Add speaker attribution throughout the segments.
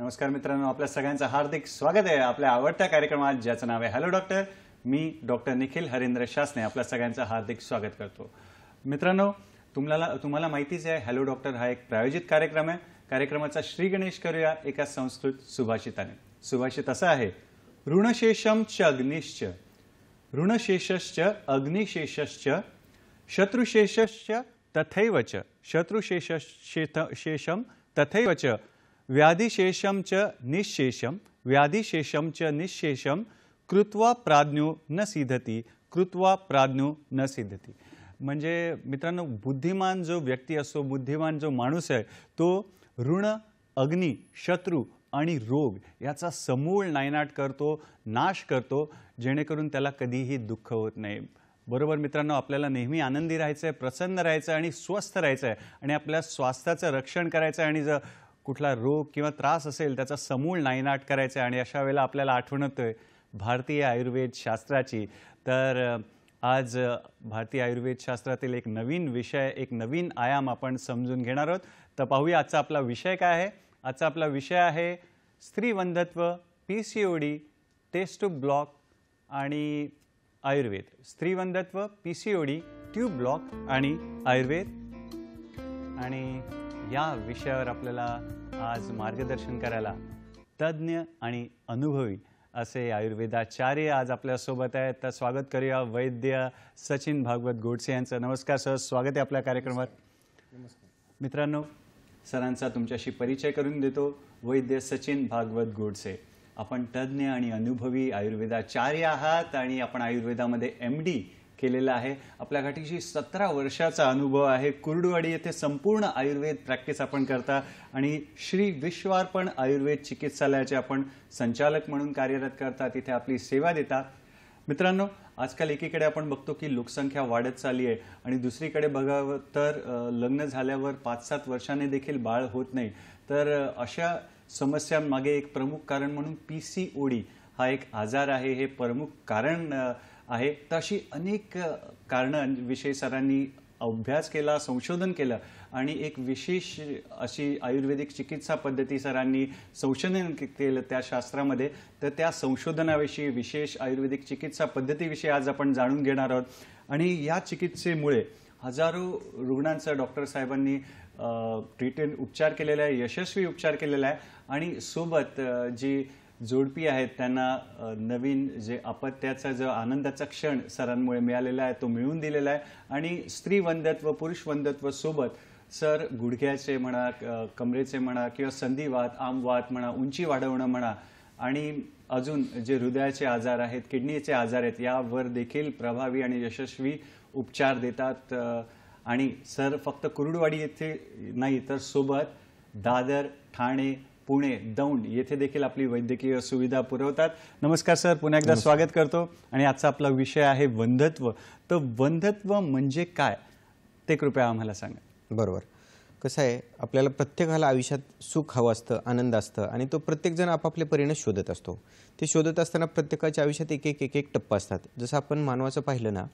Speaker 1: नमस्कार मित्रांनो, आपल्या सगळ्यांचं हार्दिक स्वागत आहे आपल्या आवडत्या कार्यक्रमात ज्याचं नाव आहे हॅलो डॉक्टर। मी डॉक्टर निखिल हरिंद्र शासने आपल्या सगळ्यांचं हार्दिक स्वागत करतो। मित्रांनो, तुम्हाला माहितीच आहे हॅलो डॉक्टर हा एक प्रायोजित कार्यक्रम आहे। कार्यक्रमाचा श्री गणेश करूया एका संस्कृत सुभाषिताने। सुभाषित असं आहे, ऋणशेषम च अग्निश्च ऋणशेषश्च अग्निशेषश्च शत्रुशेषश्च तथैव च शत्रुशेषम तथैव च व्याधिशेषम च निःशेषम व्याधिशेषम च निःशेषम कृत्वा प्राज्ञो न सिद्धती कृत्वा प्राज्ञो न सिद्धती। म्हणजे मित्रांनो, बुद्धिमान जो व्यक्ती असतो, बुद्धिमान जो माणूस आहे, तो ऋण, अग्नी, शत्रू आणि रोग याचा समूळ नायनाट करतो, नाश करतो, जेणेकरून त्याला कधीही दुःख होत नाही। बरोबर मित्रांनो, आपल्याला नेहमी आनंदी राहायचं आहे, प्रसन्न राहायचं आहे आणि स्वस्थ राहायचं आहे आणि आपल्या स्वास्थ्याचं रक्षण करायचं आहे आणि जर कुठला रोग किंवा त्रास असेल त्याचा समूळ नायनाट करायचा आहे। आणि अशा वेळेला आपल्याला आठवण येते भारतीय आयुर्वेद शास्त्राची। तर आज भारतीय आयुर्वेद शास्त्रातील एक नवीन विषय, एक नवीन आयाम आपण समजून घेणार आहोत। तर पाहूया आजचा आपला विषय काय आहे। आजचा आपला विषय आहे स्त्रीवंध्यत्व, पीसीओडी, टेस्ट ट्यूब ब्लॉक आणि आयुर्वेद। स्त्रीवंध्यत्व, पीसीओडी, ट्यूब ब्लॉक आणि आयुर्वेद। आणि या विषयावर आपल्याला आज मार्गदर्शन करायला तज्ञ आणि अनुभवी असे आयुर्वेदाचार्य आज आपल्या सोबत आहेत। तर स्वागत करूया वैद्य सचिन भागवत गोडसे यांचं। नमस्कार सर, स्वागत आहे आपल्या कार्यक्रमात।
Speaker 2: नमस्कार
Speaker 1: मित्रांनो, सरांचा तुमच्याशी परिचय करून देतो। वैद्य सचिन भागवत गोडसे, आपण तज्ञ आणि अनुभवी आयुर्वेदाचार्य आहात आणि आपण आयुर्वेदामध्ये MD केलेला आहे। आपल्या गाठीशी 17 वर्षाचा अनुभव आहे। कुर्डुवाडी येथे संपूर्ण आयुर्वेद प्रॅक्टिस आपण करता आणि श्री विश्वार्पण आयुर्वेद चिकित्सालयाचे आपण संचालक म्हणून कार्यरत करता, तिथे आपली सेवा देता। मित्रांनो, आजकाल एकीकडे आपण बघतो की लोकसंख्या वाढत चालली आहे आणि दुसरीकडे बघावं तर लग्न झाल्यावर 5-7 वर्षांनी देखील बाळ होत नाही। तर अशा समस्यांमागे एक प्रमुख कारण म्हणून PCOD हा एक आजार आहे, हे प्रमुख कारण आहे। तर अशी अनेक कारणांविषयी सरांनी अभ्यास केला, संशोधन केलं आणि एक विशेष अशी आयुर्वेदिक चिकित्सा पद्धती सरांनी संशोधन केलं त्या शास्त्रामध्ये। तर त्या संशोधनाविषयी, विशेष आयुर्वेदिक चिकित्सा पद्धतीविषयी आज आपण जाणून घेणार आहोत। आणि या चिकित्सेमुळे हजारो रुग्णांचा डॉक्टर साहेबांनी उपचार केलेला आहे, यशस्वी उपचार केलेला आहे। आणि सोबत जी जोडपी आहेत त्यांना नवीन जे अपत्याचा जो आनंदाचा क्षण सरांमुळे मिळालेला आहे तो मिळवून दिलेला आहे। आणि स्त्रीवंध्यत्व, पुरुषवंध्यत्व सोबत सर गुडघ्याचे म्हणा, कमरेचे म्हणा किंवा संधिवात, आमवात म्हणा, उंची वाढवणं म्हणा आणि अजून जे हृदयाचे आजार आहेत, किडनीचे आजार आहेत, यावर देखील प्रभावी आणि यशस्वी उपचार देतात। आणि सर फक्त कुर्डुवाडी येथे नाही तर सोबत दादर, ठाणे, पुणे, दौंड येथे देखील आपली वैद्यकीय सुविधा पुरवतात। नमस्कार सर, पुन्हा एकदा स्वागत करतो। आणि आजचा आपला विषय आहे वंध्यत्व। तर वंध्यत्व म्हणजे काय ते कृपया आम्हाला सांगा।
Speaker 2: बरोबर, कसं आहे, आपल्याला प्रत्येकाला आयुष्यात सुख हवं असतं, आनंद असतं आणि तो प्रत्येकजण आपापल्या परीने शोधत असतो। ते शोधत असताना प्रत्येकाच्या आयुष्यात एक टप्पा असतात। जसं आपण मानवाचं पाहिलं ना,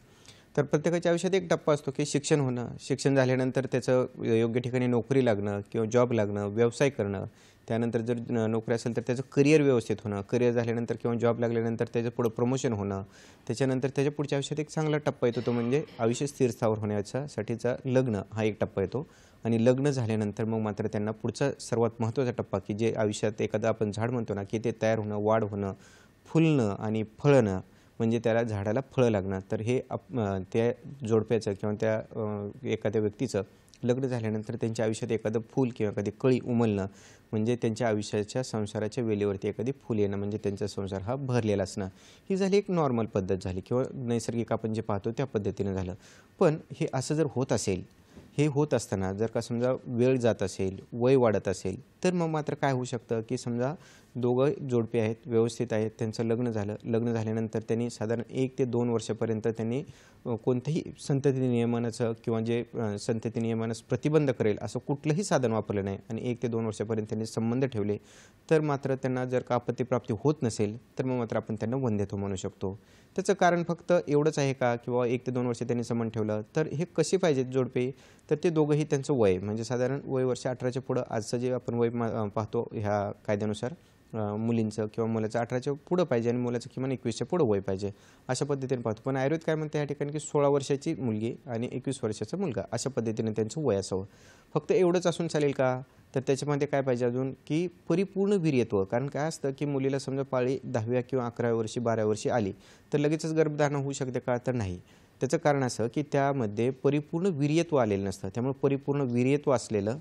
Speaker 2: तर प्रत्येकाच्या आयुष्यात एक टप्पा असतो की शिक्षण होणं, शिक्षण झाल्यानंतर त्याचं योग्य ठिकाणी नोकरी लागणं किंवा जॉब लागणं, व्यवसाय करणं, त्यानंतर जर नोकरी असेल तर त्याचं करिअर व्यवस्थित होणं, करिअर झाल्यानंतर किंवा जॉब लागल्यानंतर त्याचं पुढं प्रमोशन होणं, त्याच्यानंतर त्याच्या पुढच्या आयुष्यात एक चांगला टप्पा येतो, तो म्हणजे आयुष्य स्थिर स्थावर होण्यासाठीचा लग्न हा एक टप्पा येतो। आणि लग्न झाल्यानंतर मग मात्र त्यांना पुढचा सर्वात महत्त्वाचा टप्पा की जे आयुष्यात एखादं आपण झाड म्हणतो ना, की ते तयार होणं, वाढ होणं, फुलणं आणि फळणं, म्हणजे त्याला झाडाला फळं लागणं। तर हे त्या जोडप्याचं किंवा त्या एखाद्या व्यक्तीचं लग्न झाल्यानंतर त्यांच्या आयुष्यात एखादं फूल किंवा एखादी कळी उमलणं, म्हणजे त्यांच्या आयुष्याच्या संसाराच्या वेळेवरती एखादी फूल येणं, म्हणजे त्यांचा संसार हा भरलेला असणं। ही झाली एक नॉर्मल पद्धत झाली किंवा नैसर्गिक आपण जे पाहतो त्या पद्धतीनं झालं। पण हे असं जर होत असेल, हे होत असताना जर का समजा वेळ जात असेल, वय वाढत असेल, तर मग मात्र काय होऊ शकतं की समजा दोघं जोडपे आहेत, व्यवस्थित आहेत, त्यांचं लग्न झालं. लग्न झाल्यानंतर त्यांनी साधारण 1 ते 2 वर्षापर्यंत त्यांनी कोणतंही संतती नियमनाचं किंवा जे संतती नियमनास प्रतिबंध करेल असं कुठलंही साधन वापरलं नाही आणि 1 ते 2 वर्षापर्यंत त्यांनी संबंध ठेवले, तर मात्र त्यांना जर का आपत्तीप्राप्ती होत नसेल तर मग मात्र आपण त्यांना वंध्यत्व म्हणू शकतो. त्याचं कारण फक्त एवढंच आहे का किंवा 1 ते 2 वर्ष त्यांनी संबंध ठेवलं, तर हे कसे पाहिजेत जोडपे, तर ते दोघंही त्यांचं वय म्हणजे साधारण वय वर्ष 18च्या पुढं आजचं जे आपण वय पाहतो ह्या कायद्यानुसार मुलींचं किंवा मुलाचं 18च्या पुढं पाहिजे आणि मुलाचं किमान 21च्या पुढं वय पाहिजे, अशा पद्धतीने पाहतो. पण आयुर्वेद काय म्हणते या ठिकाणी की 16 वर्षाची मुलगी आणि 21 वर्षाचा मुलगा अशा पद्धतीने त्यांचं वय असावं. फक्त एवढंच असून चालेल का, तर त्याच्यामध्ये काय पाहिजे अजून की परिपूर्ण वीर्यत्व. कारण काय असतं की मुलीला समजा पाळी 10व्या किंवा 11व्या वर्षी 12व्या वर्षी आली तर लगेचच गर्भधारणा होऊ शकते का, तर नाही. त्याचं कारण असं की त्यामध्ये परिपूर्ण वीर्यत्व आलेलं नसतं. त्यामुळे परिपूर्ण वीर्यत्व असलेलं,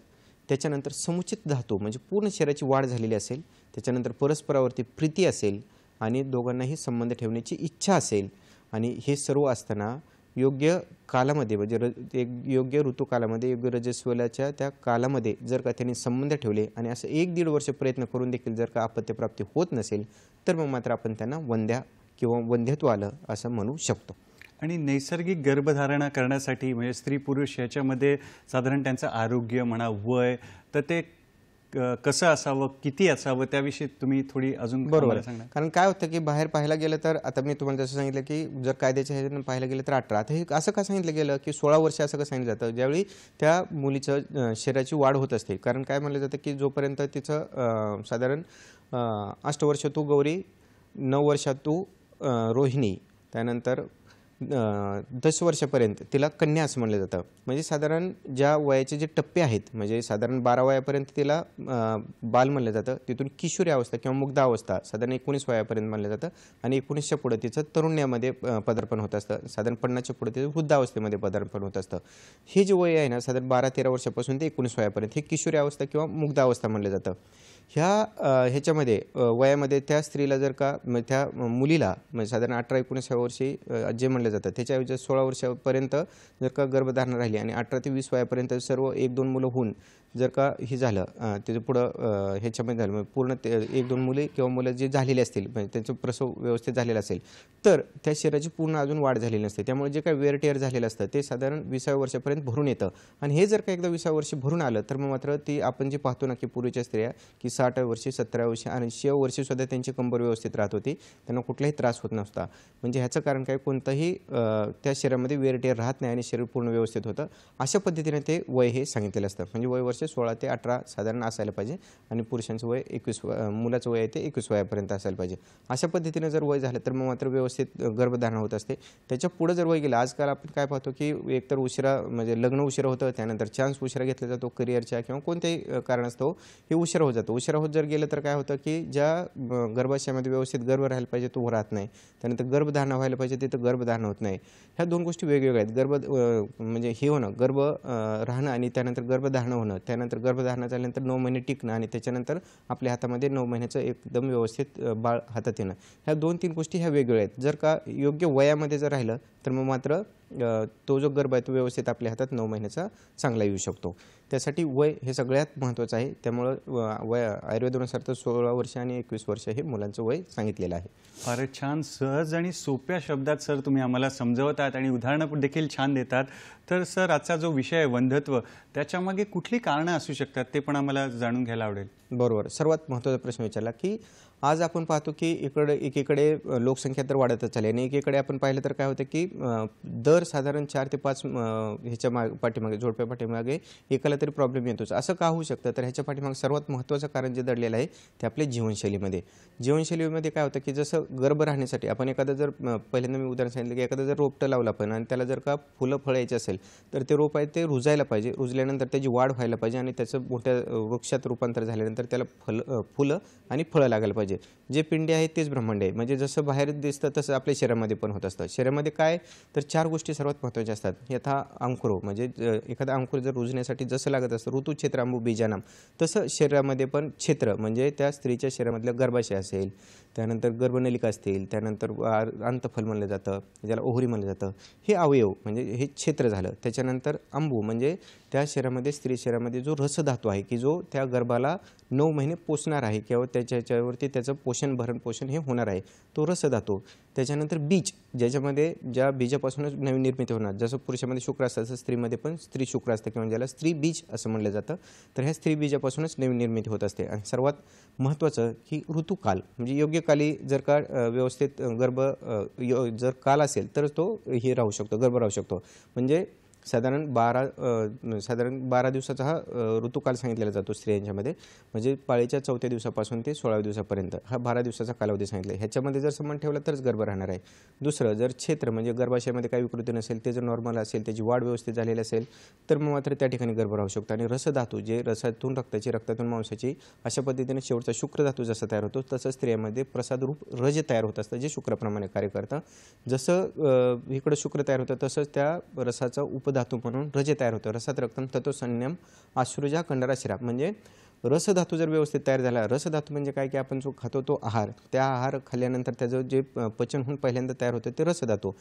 Speaker 2: त्याच्यानंतर समुचित धातू म्हणजे पूर्ण शरीराची वाढ झालेली असेल, त्याच्यानंतर परस्परावरती प्रीती असेल आणि दोघांनाही संबंध ठेवण्याची इच्छा असेल आणि हे सर्व असताना योग्य कालामध्ये म्हणजे एक योग्य ऋतुकालामध्ये योग्य रजस्वलाच्या त्या कालामध्ये जर का त्यांनी संबंध ठेवले आणि असं 1-1.5 वर्ष प्रयत्न करून देखील जर का अपत्यप्राप्ती होत नसेल तर मग मात्र आपण त्यांना वंध्या किंवा वंध्यत्व आलं असं म्हणू शकतो.
Speaker 1: आणि नैसर्गिक गर्भधारणा करण्यासाठी म्हणजे स्त्री पुरुष ह्याच्यामध्ये साधारण त्यांचं आरोग्य म्हणा, वय, तर ते कसं असावं, किती असावं, त्याविषयी तुम्ही थोडी अजून
Speaker 2: बरोबर
Speaker 1: सांगा.
Speaker 2: कारण काय होतं की बाहेर पाहायला गेलं तर आता मी तुम्हाला जसं सांगितलं की जर कायद्याच्या ह्याच्यातून पाहायला गेलं तर 18. आता हे असं का सांगितलं गेलं की 16 वर्ष असं का सांगितलं जातं, ज्यावेळी त्या मुलीचं शरीराची वाढ होत असते. कारण काय म्हणलं जातं की जोपर्यंत तिचं साधारण 8 वर्ष तू गौरी, 9 वर्षात तू रोहिणी, त्यानंतर 10 वर्षापर्यंत तिला कन्या असं म्हणलं जातं. म्हणजे साधारण ज्या वयाचे जे टप्पे आहेत म्हणजे साधारण 12 वयापर्यंत तिला बाल म्हणलं जातं, तिथून किशोरी अवस्था किंवा मुग्धावस्था साधारण 19 वयापर्यंत म्हणलं जातं आणि 19च्या पुढे तिचं तरुण्यामध्ये पदार्पण होत असतं. साधारण 50च्या पुढे तिचं वृद्धावस्थेमध्ये पदार्पण होत असतं. हे जे वय आहे ना साधारण 12-13 वर्षापासून ते 19 वयापर्यंत हे किशोरी अवस्था किंवा मुग्धावस्था म्हणलं जातं. ह्याच्यामध्ये वयामध्ये त्या स्त्रीला जर का त्या मुलीला म्हणजे साधारण 18-19 वर्षी जे म्हणलं जातं त्याच्याऐवजी 16 वर्षापर्यंत जर का गर्भधारणा राहिली आणि 18 ते 20 वयापर्यंत सर्व 1-2 मुलं होऊन जर का हे झालं त्याचं पुढं ह्याच्यामध्ये झालं म्हणजे पूर्ण 1-2 मुले किंवा मुलं जे झालेले असतील म्हणजे त्यांचं प्रसव व्यवस्थित झालेला असेल तर त्या शरीराची पूर्ण अजून वाढ झालेली नसते. त्यामुळे जे काही वेअर टेअर झालेलं असतं ते साधारण 20व्या वर्षापर्यंत भरून येतं आणि हे जर का एकदा 20व्या वर्षी भरून आलं तर मग मात्र ती आपण जे पाहतो ना की पूर्वीच्या स्त्रिया की 60व्या वर्षी, 17व्या वर्षी आणि 80व्या वर्षी सुद्धा त्यांची कंबर व्यवस्थित राहत होती, त्यांना कुठलाही त्रास होत नसता. म्हणजे ह्याचं कारण काय, कोणतंही त्या शरीरामध्ये वेअर टेअर राहत नाही आणि शरीर पूर्ण व्यवस्थित होतं. अशा पद्धतीने ते वय हे सांगितलेलं असतं. म्हणजे वय वर्ष 16 ते 18 साधारण असायला पाहिजे आणि पुरुषांचं वय 21 मुलाचं वय आहे ते 21 वयापर्यंत असायला पाहिजे. अशा पद्धतीने जर वय झालं तर मग मात्र व्यवस्थित गर्भधारणा होत असते. त्याच्या पुढे जर वय गेलं, आजकाल आपण काय पाहतो की एकतर उशिरा म्हणजे लग्न उशिरा होतं, त्यानंतर चान्स उशिरा घेतला जातो करिअरच्या किंवा कोणत्याही कारणास्तव हे उशिरा होत जातं. उशिरा होत जर गेलं तर काय होतं की ज्या गर्भाशयामध्ये व्यवस्थित गर्भ राहायला पाहिजे तो राहत नाही, त्यानंतर गर्भधारणा व्हायला पाहिजे तिथं गर्भधारणा होत नाही. ह्या दोन गोष्टी वेगवेगळ्या आहेत. म्हणजे हे होणं गर्भ राहणं आणि त्यानंतर गर्भधारणा होणं, त्यानंतर गर्भधारणा झाल्यानंतर 9 महिने टिकणं आणि त्याच्यानंतर आपल्या हातामध्ये 9 महिन्याचं एकदम व्यवस्थित बाळ हातात येणं, ह्या 2-3 गोष्टी ह्या वेगवेगळ्या आहेत. जर का योग्य वयामध्ये जर राहिलं तर मग मात्र तो जो गर्भ आहे तो व्यवस्थित आपल्या हातात 9 महिन्याचा चांगला येऊ शकतो. त्यासाठी वय हे सगळ्यात महत्त्वाचं आहे. त्यामुळं वय आयुर्वेदानुसार तर 16 वर्ष आणि 21 वर्ष हे मुलांचं वय सांगितलेलं आहे.
Speaker 1: फारच छान, सहज आणि सोप्या शब्दात सर तुम्ही आम्हाला समजवतात आणि उदाहरणं देखील छान देतात. तर सर आजचा जो विषय आहे वंध्यत्व, त्याच्यामागे कुठली कारणं असू शकतात ते पण आम्हाला जाणून घ्यायला आवडेल.
Speaker 2: बरोबर, सर्वात महत्त्वाचा प्रश्न विचारला की आज आपण पाहतो की एकीकडे लोकसंख्या तर वाढतच चालली आणि एकीकडे आपण पाहिलं तर काय होतं की दर साधारण 4 ते 5 ह्याच्या पाठीमागे जोडप्या पाठीमागे एकाला तरी प्रॉब्लेम येतोच. असं का होऊ शकतं, तर ह्याच्या पाठीमागे सर्वात महत्त्वाचं कारण जे दडलेलं आहे ते आपल्या जीवनशैलीमध्ये काय होतं की जसं गर्भ राहण्यासाठी आपण एखादं जर पहिल्यांदा मी उदाहरण सांगितलं की एखादं जर रोपटं लावलं आपण आणि त्याला जर का फुलं फळं यायची असेल तर ते रोप आहे ते रुजायला पाहिजे, रुजल्यानंतर त्याची वाढ व्हायला पाहिजे आणि त्याचं मोठ्या वृक्षात रूपांतर झाल्यानंतर त्याला फुलं आणि फळं लागायला पाहिजे. जे पिंडी आहे तेच ब्रह्मांड आहे. म्हणजे जसं बाहेर दिसतं तसं आपल्या शरीरामध्ये पण होत असतं. शरीरामध्ये काय तर 4 गोष्टी सर्वात महत्त्वाच्या असतात. यथा अंकुरो म्हणजे एखादा अंकुर जर रुजण्यासाठी जसं लागत असतं ऋतू क्षेत्रांबू बीजानाम, तसं शरीरामध्ये पण क्षेत्र म्हणजे त्या स्त्रीच्या शरीरामधलं गर्भाशय असेल, त्यानंतर गर्भनलिका असतील, त्यानंतर अंतफल म्हणलं जातं, ज्याला ओहरी म्हणलं जातं, हे अवयव म्हणजे हे क्षेत्र झालं. त्याच्यानंतर अंबू म्हणजे त्या शरीरामध्ये स्त्री शरीरामध्ये जो रसधातू आहे की जो त्या गर्भाला 9 महिने पोसणार आहे किंवा त्याच्यावरती त्याचं भरण पोषण हे होणार आहे, तो रसधातू. त्याच्यानंतर बीज, ज्याच्यामध्ये ज्या बीजापासूनच नवीन निर्मिती होणार, जसं पुरुषामध्ये शुक्र असतं तसं स्त्रीमध्ये पण स्त्री शुक्र असतं किंवा ज्याला स्त्री बीज असं म्हणलं जातं. तर ह्या स्त्री बीजापासूनच नवीन निर्मिती होत असते. आणि सर्वात महत्त्वाचं की ऋतुकाल, म्हणजे योग्य काली जर का व्यवस्थित जर काल असेल तर तो हे राहू शकतो, गर्भ राहू शकतो. म्हणजे साधारण 12 दिवसाचा हा ऋतुकाल सांगितलेला जातो स्त्रियांच्यामध्ये. म्हणजे पाळीच्या 4थ्या दिवसापासून ते 16व्या दिवसापर्यंत हा 12 दिवसाचा कालावधी सांगितला. ह्याच्यामध्ये जर संबंध ठेवला तरच गर्भ राहणार आहे. दुसरं, जर क्षेत्र म्हणजे गर्भाशयामध्ये काही विकृती नसेल, ते जर नॉर्मल असेल, त्याची वाढ व्यवस्थित झालेली असेल तर मग मात्र त्या ठिकाणी गर्भ राहू शकतो. आणि रसधातू जे रसातून रक्तातून मांसाची अशा पद्धतीने शेवटचा शुक्रधातू जसा तयार होतो तसं स्त्रियांमध्ये प्रसादरूप रज तयार होत असतं, जे शुक्रप्रमाणे कार्य करतं. जसं इकडं शुक्र तयार होतं तसंच त्या रसाचा उपधातू म्हणून रज तयार होतं. रसात रक्तम ततो संयम आश्रुजा कंडरा शिरा. म्हणजे रसधातू जर व्यवस्थित तयार झाला, रसधातू म्हणजे काय की आपण जो खातो तो आहार, त्या आहार खाल्ल्यानंतर त्याचं जे पचन होऊन पहिल्यांदा तयार होतं ते रसधातू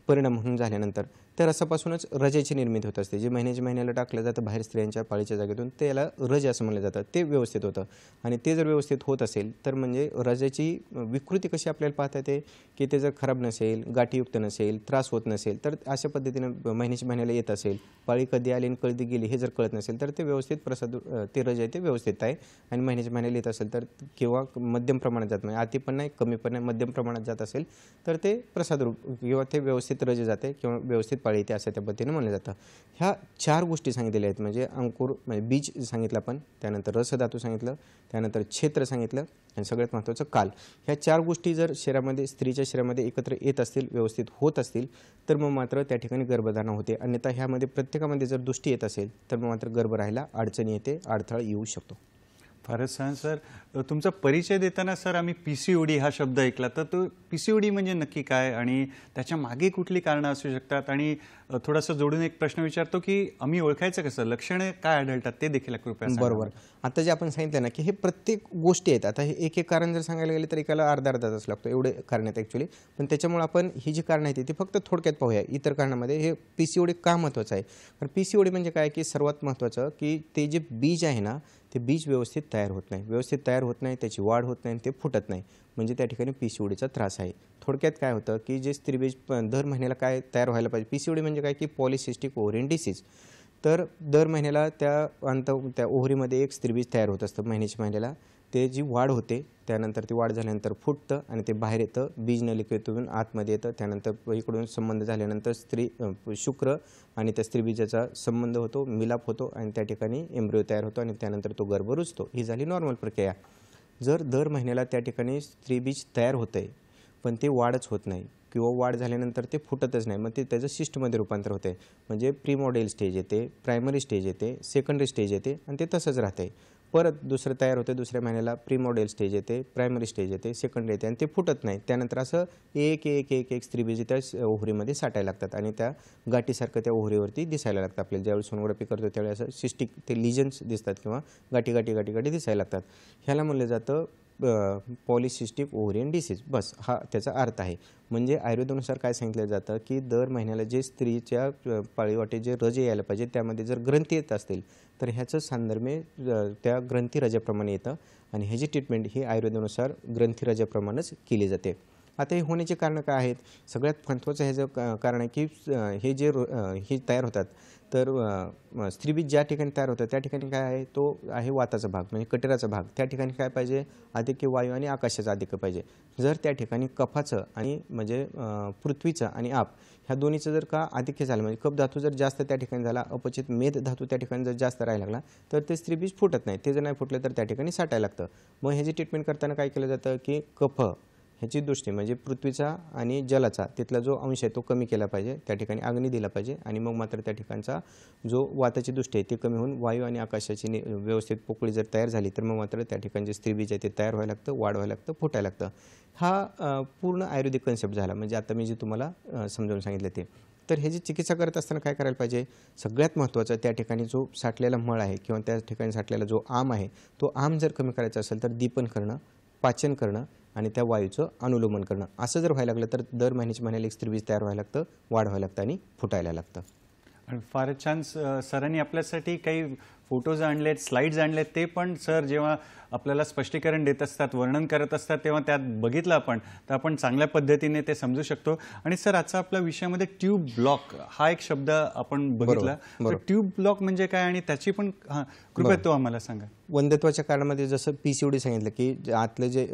Speaker 2: परिणाम होऊन झाल्यानंतर त्या रसापासूनच रजेची निर्मिती होत असते. जे महिन्याला टाकलं जातं बाहेर स्त्रियांच्या पाळीच्या जागेतून, त्याला रज असं म्हणलं जातं. ते व्यवस्थित होतं. आणि ते जर व्यवस्थित होत असेल तर म्हणजे रजेची विकृती कशी आपल्याला पाहता येते की ते जर खराब नसेल, गाठीयुक्त नसेल, त्रास होत नसेल, तर अशा पद्धतीनं महिन्याला येत असेल, पाळी कधी आली आणि कधी गेली हे जर कळत नसेल तर ते व्यवस्थित ते रज आहे ते व्यवस्थित आहे. आणि महिन्याला येत असेल तर किंवा मध्यम प्रमाणात जात नाही, अति पण नाही कमी पण नाही, मध्यम प्रमाणात जात असेल तर ते प्रसादरूप किंवा ते व्यवस्थित रज जाते किंवा व्यवस्थित पाळी येते असं त्या पद्धतीने म्हणलं जातं. ह्या 4 गोष्टी सांगितलेल्या आहेत. म्हणजे अंकुर म्हणजे बीज सांगितलं आपण, त्यानंतर रसधातू सांगितलं, त्यानंतर क्षेत्र सांगितलं आणि सगळ्यात महत्त्वाचं काल. ह्या 4 गोष्टी जर स्त्रीच्या शरीरामध्ये एकत्र येत असतील, व्यवस्थित होत असतील तर मग मात्र त्या ठिकाणी गर्भधारणा होते. अन्यथा ह्यामध्ये प्रत्येकामध्ये जर दुष्टी येत असेल तर मग मात्र गर्भ राहायला अडचणी येते, अडथळा येऊ शकतो.
Speaker 1: फारच छान सर. तुमचा परिचय देताना सर आम्ही PCOD हा शब्द ऐकला, तर तो PCOD म्हणजे नक्की काय आणि त्याच्या मागे कुठली कारणं असू शकतात? आणि थोडंसं जोडून एक प्रश्न विचारतो की आम्ही ओळखायचं कसं, लक्षणे काय आढळतात ते देखील कृपया सांगा.
Speaker 2: बरोबर. आता जे आपण सांगितलं ना की हे प्रत्येक गोष्टी आहेत. आता हे एक कारण जर सांगायला गेले तर एकाला अर्धा तास लागतो, एवढे कारण आहेत ॲक्च्युली. पण त्याच्यामुळे आपण ही जी कारणं आहेत ती फक्त थोडक्यात पाहूया. इतर कारणामध्ये हे PCOD का महत्त्वाचं आहे? कारण PCOD म्हणजे काय की सर्वात महत्त्वाचं की ते जे बीज आहे ना ते बीज व्यवस्थित तयार होत नाही, त्याची वाढ होत नाही, ते फुटत नाही. म्हणजे त्या ठिकाणी PCODचा त्रास आहे. थोडक्यात काय होतं की जे स्त्रीबीज दर महिन्याला काय तयार व्हायला पाहिजे. PCOD म्हणजे काय की पॉलिसिस्टिक ओव्हरियन डिसीज. तर दर महिन्याला त्या ओव्हरीमध्ये एक स्त्रीबीज तयार होत असतं महिन्याला. ते जी वाढ होते त्यानंतर ती वाढ झाल्यानंतर फुटतं आणि ते बाहेर येतं, बीज नलिकेतून आतमध्ये येतं. त्यानंतर इकडून संबंध झाल्यानंतर शुक्र आणि त्या स्त्रीबीजाचा संबंध होतो, मिलाप होतो आणि त्या ठिकाणी एम्ब्रिओ तयार होतो आणि त्यानंतर तो गर्भ रुजतो. ही झाली नॉर्मल प्रक्रिया. जर दर महिन्याला त्या ठिकाणी स्त्रीबीज तयार होतं आहे पण ते वाढच होत नाही किंवा वाढ झाल्यानंतर ते फुटतच नाही, मग ते त्याचं सिस्टमध्ये रूपांतर होते. म्हणजे प्रीमॉडेल स्टेज येते, प्रायमरी स्टेज येते, सेकंडरी स्टेज येते आणि ते तसंच राहते. परत दुसरं तयार होते, दुसऱ्या महिन्याला प्रीमॉडेल स्टेज येते, प्रायमरी स्टेज येते, सेकंडरी येते आणि ते फुटत नाही. त्यानंतर असं एक स्त्रीबीज त्या ओव्हरीमध्ये साठायला लागतात आणि त्या गाठीसारखं त्या ओव्हरीवरती दिसायला लागतं. आपल्याला ज्यावेळी सोनोग्राफी करतो त्यावेळी असं सिस्टिक ते लिजन्स दिसतात किंवा गाठी दिसायला लागतात. ह्याला म्हणलं जातं पॉलिसिस्टिक ओव्हरियन डिसीज. बस हा त्याचा अर्थ आहे. म्हणजे आयुर्वेदानुसार काय सांगितलं जातं की दर महिन्याला जे स्त्रीच्या पाळीवाटे जे रज यायला पाहिजे त्यामध्ये जर ग्रंथी येत असतील तर ह्याचं साधर्म्य त्या ग्रंथी रजाप्रमाणे येतं आणि ह्याची ट्रीटमेंट ही आयुर्वेदानुसार ग्रंथी रजाप्रमाणेच केली जाते. आता हे होण्याचे कारणं काय आहेत? सगळ्यात महत्त्वाचं ह्याचं कारण आहे की हे तयार होतात तर स्त्रीबीज ज्या ठिकाणी तयार होतं त्या ठिकाणी काय आहे, तो आहे वाताचा भाग म्हणजे कटिराचा भाग. त्या ठिकाणी काय पाहिजे, आधिक्य वायू आणि आकाशाचं आधिक्य पाहिजे. जर त्या ठिकाणी कफाचं आणि म्हणजे पृथ्वीचं आणि आप ह्या दोन्हीचं जर का आधिक्य झालं म्हणजे कफ धातू जर जास्त त्या ठिकाणी झाला, अपचित मेद धातू त्या ठिकाणी जर जास्त राहायला लागला तर ते स्त्रीबीज फुटत नाही. ते जर नाही फुटलं तर त्या ठिकाणी साठायला लागतं. मग ह्याची ट्रीटमेंट करताना काय केलं जातं की कफ ह्याची दृष्टी म्हणजे पृथ्वीचा आणि जलाचा तिथला जो अंश आहे तो कमी केला पाहिजे, त्या ठिकाणी अग्नी दिला पाहिजे आणि मग मात्र त्या ठिकाणचा जो वाताची दृष्टी आहे ती कमी होऊन वायू आणि आकाशाची व्यवस्थित पोकळी जर तयार झाली तर मग मात्र त्या ठिकाणी जे स्त्रीबीज आहे ते तयार व्हायला लागतं, वाढ व्हायला लागतं, फुटायला लागतं. हा पूर्ण आयुर्वेदिक कन्सेप्ट झाला. म्हणजे आता मी जे तुम्हाला समजावून सांगितलं ते. तर ह्याची चिकित्सा करत असताना काय करायला पाहिजे, सगळ्यात महत्त्वाचं त्या ठिकाणी जो साठलेला मळ आहे किंवा त्या ठिकाणी साठलेला जो आम आहे तो आम जर कमी करायचा असेल तर दीपन करणं, पाचन करणं आणि त्या वायूचं अनुलोमन करणं. असं जर व्हायला लागलं तर दर महिन्याच्या महिन्याला एक स्त्रीबीज तयार व्हायला लागतं, वाढ व्हायला लागतं आणि फुटायला लागतं.
Speaker 1: आणि फारच छान सरांनी आपल्यासाठी काही फोटोज आणलेत, स्लाइड्स आणलेत. ते पण सर जेव्हा आपल्याला स्पष्टीकरण देत असतात, वर्णन करत असतात, तेव्हा त्यात बघितलं आपण तर आपण चांगल्या पद्धतीने ते समजू शकतो. आणि सर आजचा आपल्या विषयामध्ये ट्यूब ब्लॉक हा एक शब्द आपण बघितला. तर ट्यूब ब्लॉक म्हणजे काय आणि त्याची पण कृपया तो आम्हाला सांगा.
Speaker 2: वंध्यत्वाच्या काळामध्ये जसं PCOD सांगितलं की आतलं जे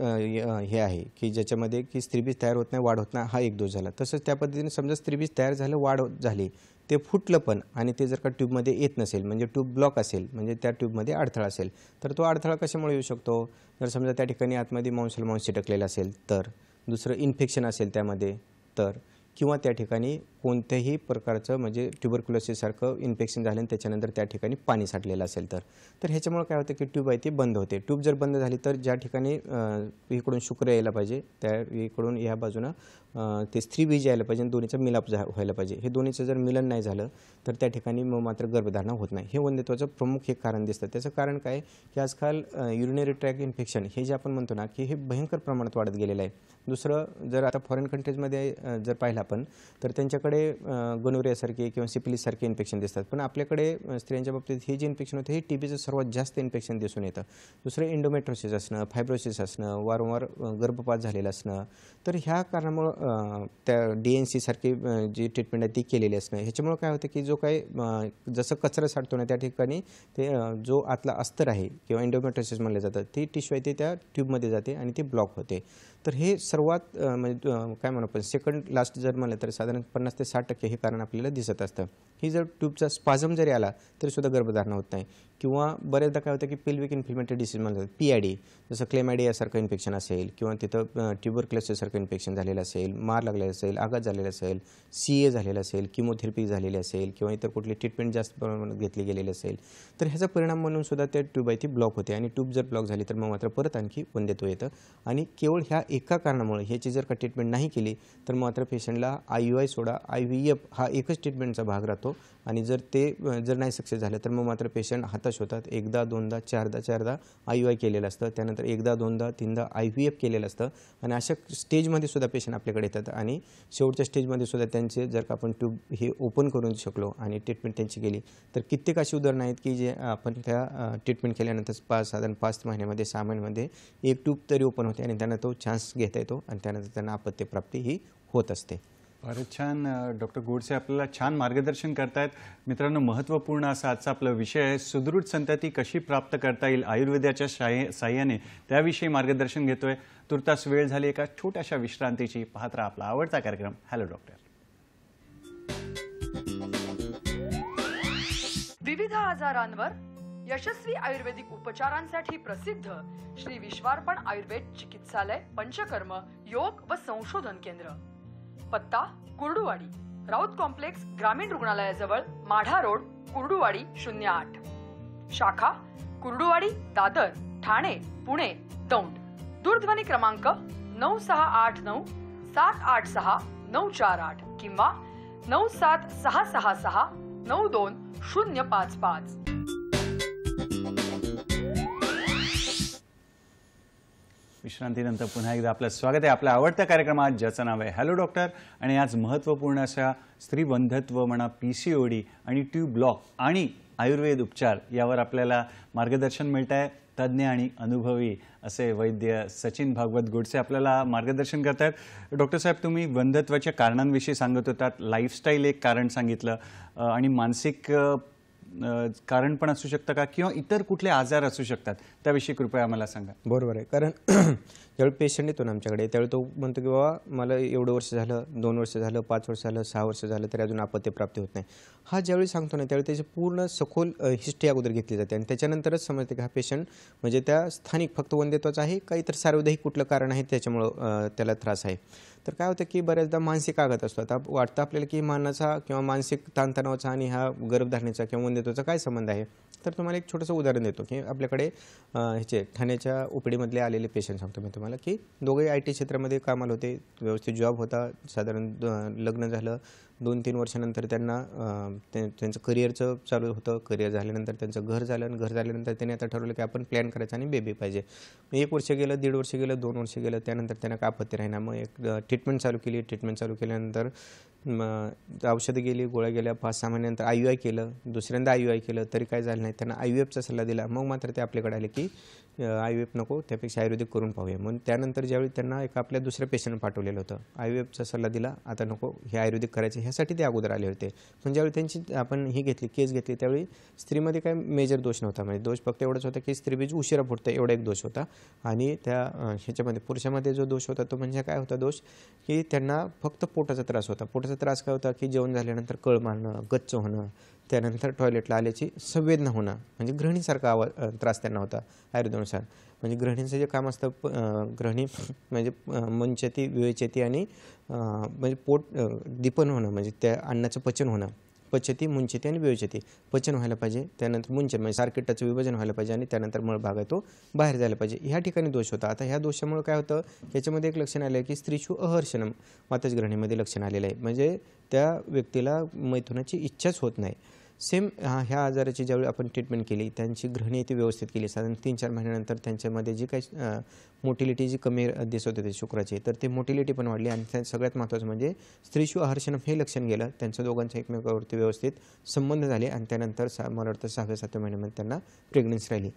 Speaker 2: हे आहे की ज्याच्यामध्ये की स्त्रीबीज तयार होत नाही, वाढ होत नाही, हा एक दोष झाला. तसंच त्या पद्धतीने समजा स्त्रीबीज तयार झालं, वाढ झाली, ते फुटलं पण आणि ते जर का ट्यूबमध्ये येत नसेल म्हणजे ट्यूब ब्लॉक असेल म्हणजे त्या ट्यूबमध्ये अडथळा असेल तर तो अडथळा कशामुळे येऊ शकतो. जर समजा त्या ठिकाणी आतमध्ये मांसाला मांस चिटकलेला असेल तर, दुसरं इन्फेक्शन असेल त्यामध्ये तर, किंवा त्या ठिकाणी कोणत्याही प्रकारचं म्हणजे ट्युबरक्युलोसिससारखं इन्फेक्शन झालं आणि त्याच्यानंतर त्या ठिकाणी पाणी साठलेलं असेल तर ह्याच्यामुळे काय होतं की ट्यूब आहे ती बंद होते. ट्यूब जर बंद झाली तर ज्या ठिकाणी इकडून शुक्र यायला पाहिजे त्या इकडून ह्या बाजूनं ते स्त्रीबीज यायला पाहिजे आणि दोन्हीचा मिलाप व्हायला पाहिजे. हे दोन्हीचं जर मिलन नाही झालं तर त्या ठिकाणी मग मात्र गर्भधारणा होत नाही. हे वंध्यत्वाचं प्रमुख एक कारण दिसतं. त्याचं कारण काय की आजकाल युरिनरी ट्रॅक इन्फेक्शन हे जे आपण म्हणतो ना की हे भयंकर प्रमाणात वाढत गेलेलं आहे. दुसरं जर आता फॉरेन कंट्रीजमध्ये जर पाहिलं आपण तर त्यांच्याकडे गोनोरियासारखे किंवा सिपिलिससारखे इन्फेक्शन दिसतात. पण आपल्याकडे स्त्रियांच्या बाबतीत हे जे इन्फेक्शन होतं हे TBचं सर्वात जास्त इन्फेक्शन दिसून येतं. दुसरं एंडोमेट्रोसिस असणं, फायब्रोसिस असणं, वारंवार गर्भपात झालेला असणं. तर ह्या कारणामुळं त्या DNC सारखी जी ट्रीटमेंट आहे ती केलेली असणं. ह्याच्यामुळं काय होतं की जो काही जसं कचरा साठतो ना त्या ठिकाणी ते जो आतला अस्तर आहे किंवा एंडोमेट्रोसिस म्हणलं जातं ती टिश्यू आहे ते त्या ट्यूबमध्ये जाते आणि ती ब्लॉक होते. तर हे सर्वात म्हणजे काय म्हणू आपण सेकंड लास्ट जर म्हणलं तर साधारण 50 ते 60% हे कारण आपल्याला दिसत असतं. ही जर ट्यूबचा स्पाझम जरी आला तरीसुद्धा गर्भधारणा होत नाही. किंवा बरेचदा काय होतं की पेल्विक इन्फ्लेमेटरी डिसीज म्हणतात PID, जसं क्लेमायडियासारखं इन्फेक्शन असेल किंवा तिथं ट्युबरक्युलोसिससारखं इन्फेक्शन झालेलं असेल, मार लागलेला असेल, आघात झालेला असेल, CA झालेला असेल, किमोथेरपी झालेली असेल किंवा इतर कुठली ट्रीटमेंट जास्त प्रमाणात घेतली गेलेली असेल तर ह्याचा परिणाम म्हणून सुद्धा त्या ट्यूब आहे ती ब्लॉक होते. आणि ट्यूब जर ब्लॉक झाली तर मग मात्र परत आणखी वंध्यत्व येतं. आणि केवळ ह्या एका कारणामुळे ह्याची जर का ट्रीटमेंट नाही केली तर मात्र पेशंटला IUI सोडा IVF हा एकच ट्रीटमेंटचा भाग राहतो. आणि जर जर नाही सक्सेस झालं तर मग मात्र पेशंट हताश होतात. एकदा दोनदा चारदा IUI केलेलं असतं, त्यानंतर एकदा दोनदा तीनदा IVF केलेलं असतं आणि अशा स्टेजमध्ये सुद्धा पेशंट आपल्याकडे येतात. आणि शेवटच्या स्टेजमध्ये सुद्धा त्यांचे जर का आपण ट्यूब हे ओपन करून शकलो आणि ट्रीटमेंट त्यांची केली तर कित्येक अशी उदाहरणं आहेत की जे आपण त्या ट्रीटमेंट केल्यानंतर साधारण 5 महिन्यामध्ये 6 महिन्यामध्ये एक ट्यूब तरी ओपन होते आणि त्यांना तो चान्स घेता येतो आणि त्यानंतर त्यांना अपत्यप्राप्ती ही होत असते.
Speaker 1: फारच छान डॉक्टर गोडसे आपल्याला छान मार्गदर्शन करतायत. मित्रांनो, महत्त्वपूर्ण असा आजचा आपला विषय आहे, सुदृढ संतती कशी प्राप्त करता येईल आयुर्वेदाच्या साहाय्याने, त्याविषयी मार्गदर्शन घेतोय. तुर्तास वेळ झाली एका छोट्याशा विश्रांतीची. पाहत राहा आपला आवडता कार्यक्रम हॅलो डॉक्टर.
Speaker 3: विविध आजारांवर यशस्वी आयुर्वेदिक उपचारांसाठी प्रसिद्ध श्री विश्वार्पण आयुर्वेद चिकित्सालय, पंचकर्म, योग व संशोधन केंद्र. पत्ता कुर्डुवाडी, राऊत कॉम्प्लेक्स, ग्रामीण रुग्णालयाजवळ, माढा रोड, कुर्डुवाडी 08. शाखा कुर्डुवाडी, दादर, ठाणे, पुणे, दौंड. दूरध्वनी क्रमांक 9689 786 948 किंवा 97666 92055.
Speaker 1: विश्रांतीनंतर पुन्हा एकदा आपलं स्वागत आहे आपल्या आवडत्या कार्यक्रमात, ज्याचं नाव आहे हॅलो डॉक्टर. आणि आज महत्त्वपूर्ण अशा स्त्रीबंधत्व म्हणा, PCOD आणि ट्यूब ब्लॉक आणि आयुर्वेद उपचार यावर आपल्याला मार्गदर्शन मिळत आहे. तज्ज्ञ आणि अनुभवी असे वैद्य सचिन भागवत गोडसे आपल्याला मार्गदर्शन करत आहेत. डॉक्टर साहेब, तुम्ही बंधत्वाच्या कारणांविषयी सांगत होतात. लाईफस्टाईल एक कारण सांगितलं आणि मानसिक कारण पण असू शकतं का किंवा इतर कुठले आजार असू शकतात, त्याविषयी कृपया आम्हाला सांगा.
Speaker 2: बरोबर आहे. कारण ज्यावेळी पेशंट येतो ना आमच्याकडे त्यावेळी तो म्हणतो की बाबा मला एवढं वर्ष झालं, 2 वर्ष झालं, 5 वर्ष झालं, 6 वर्ष झालं तरी अजून अपत्यप्राप्ती होत नाही. हा ज्यावेळी सांगतो ना त्यावेळी त्याची पूर्ण सखोल हिस्ट्री अगोदर घेतली जाते आणि त्याच्यानंतरच समजते की हा पेशंट म्हणजे त्या स्थानिक फक्त वंध्यत्वाचा आहे का इतर सार्वधायिक कुठलं कारण आहे त्याच्यामुळं त्याला त्रास आहे. तर काय होतं की बऱ्याचदा मानसिक आघात असतो. आता वाटतं आपल्याला की मानाचा किंवा मानसिक ताणतणावाचा आणि हा गर्भधारणेचा किंवा वंध्यत्वाचा काय संबंध आहे. तर तुम्हाला एक छोटंसं उदाहरण देतो की आपल्याकडे ठाण्याच्या OPDमधले आलेले पेशंट सांगतो मी तुम्हाला की दोघे IT क्षेत्रामध्ये कामाला होते, व्यवस्थित जॉब होता, साधारण लग्न झालं, 2-3 वर्षानंतर त्यांना त्यांचं करिअरचं चालू होतं. करिअर झाल्यानंतर त्यांचं घर झालं आणि घर झाल्यानंतर त्यांनी आता ठरवलं की आपण प्लॅन करायचा आणि बेबी पाहिजे. 1 वर्ष गेलं, 1.5 वर्ष गेलं, 2 वर्ष गेलं. त्यानंतर त्यांना काय आपत्ती राहीना. मग एक ट्रीटमेंट चालू केली. ट्रीटमेंट चालू केल्यानंतर औषधं गेली, गोळ्या गेल्या. 5-6 महिन्यानंतर IUI केलं. दुसऱ्यांदा IUI केलं तरी काय झालं नाही. त्यांना IVFचा सल्ला दिला. मग मात्र ते आपल्याकडे आले की IVF नको, त्यापेक्षा आयुर्वेदिक करून पाहूया. म्हणून त्यानंतर ज्यावेळी त्यांना एक आपल्या दुसऱ्या पेशंट पाठवलेलं होतं, IVFचा सल्ला दिला. आता नको, हे आयुर्वेदिक करायचे, ह्यासाठी ते अगोदर आले होते. पण ज्यावेळी त्यांची आपण ही घेतली, केस घेतली, त्यावेळी स्त्रीमध्ये काय मेजर दोष नव्हता. म्हणजे दोष फक्त एवढंच होता की स्त्रीबीज उशिरा फुटतं, एवढा एक दोष होता. आणि त्या ह्याच्यामध्ये पुरुषामध्ये जो दोष होता तो म्हणजे काय होता दोष, की त्यांना फक्त पोटाचा त्रास होता. पोटाचा त्रास काय होता की जेवण झाल्यानंतर कळ मारणं, गच्च होणं, त्यानंतर टॉयलेटला आल्याची संवेदना होणं, म्हणजे ग्रहणीसारखा त्रास त्यांना होता आयुर्वेदानुसार. म्हणजे गृहिणींचं जे काम असतं, गृहिणी म्हणजे मंचती, विवेचती आणि म्हणजे पोट दीपन होणं, म्हणजे त्या अन्नाचं पचन होणं. पचती, मुंचती आणि विवेचती. पचन व्हायला पाहिजे, त्यानंतर मुंचन म्हणजे सार्किटाचं विभाजन व्हायला पाहिजे आणि त्यानंतर मळभाग आहे तो बाहेर जायला पाहिजे. ह्या ठिकाणी दोष होता. आता ह्या दोषामुळे काय होतं, याच्यामध्ये एक लक्षण आलं आहे की स्त्रीषु अहर्षणम, मातजग्रहणीमध्ये लक्षण आलेलं आहे. म्हणजे त्या व्यक्तीला मैथुनाची इच्छाच होत नाही. सेम ह्या आजाराची ज्यावेळी आपण ट्रीटमेंट केली, त्यांची ग्रहणी ती व्यवस्थित केली, साधारण 3-4 महिन्यानंतर त्यांच्यामध्ये जी काही मोटिलिटी जी कमी दिसत होती शुक्राची, तर ती मोटिलिटी पण वाढली. आणि सगळ्यात महत्त्वाचं म्हणजे स्त्रीषु आहर्षणम हे लक्षण गेलं. त्यांचं दोघांच्या एकमेकावरती व्यवस्थित संबंध झाले आणि त्यानंतर मला वाटतं 6व्या-7व्या महिन्यामध्ये त्यांना प्रेग्नन्सी राहिली.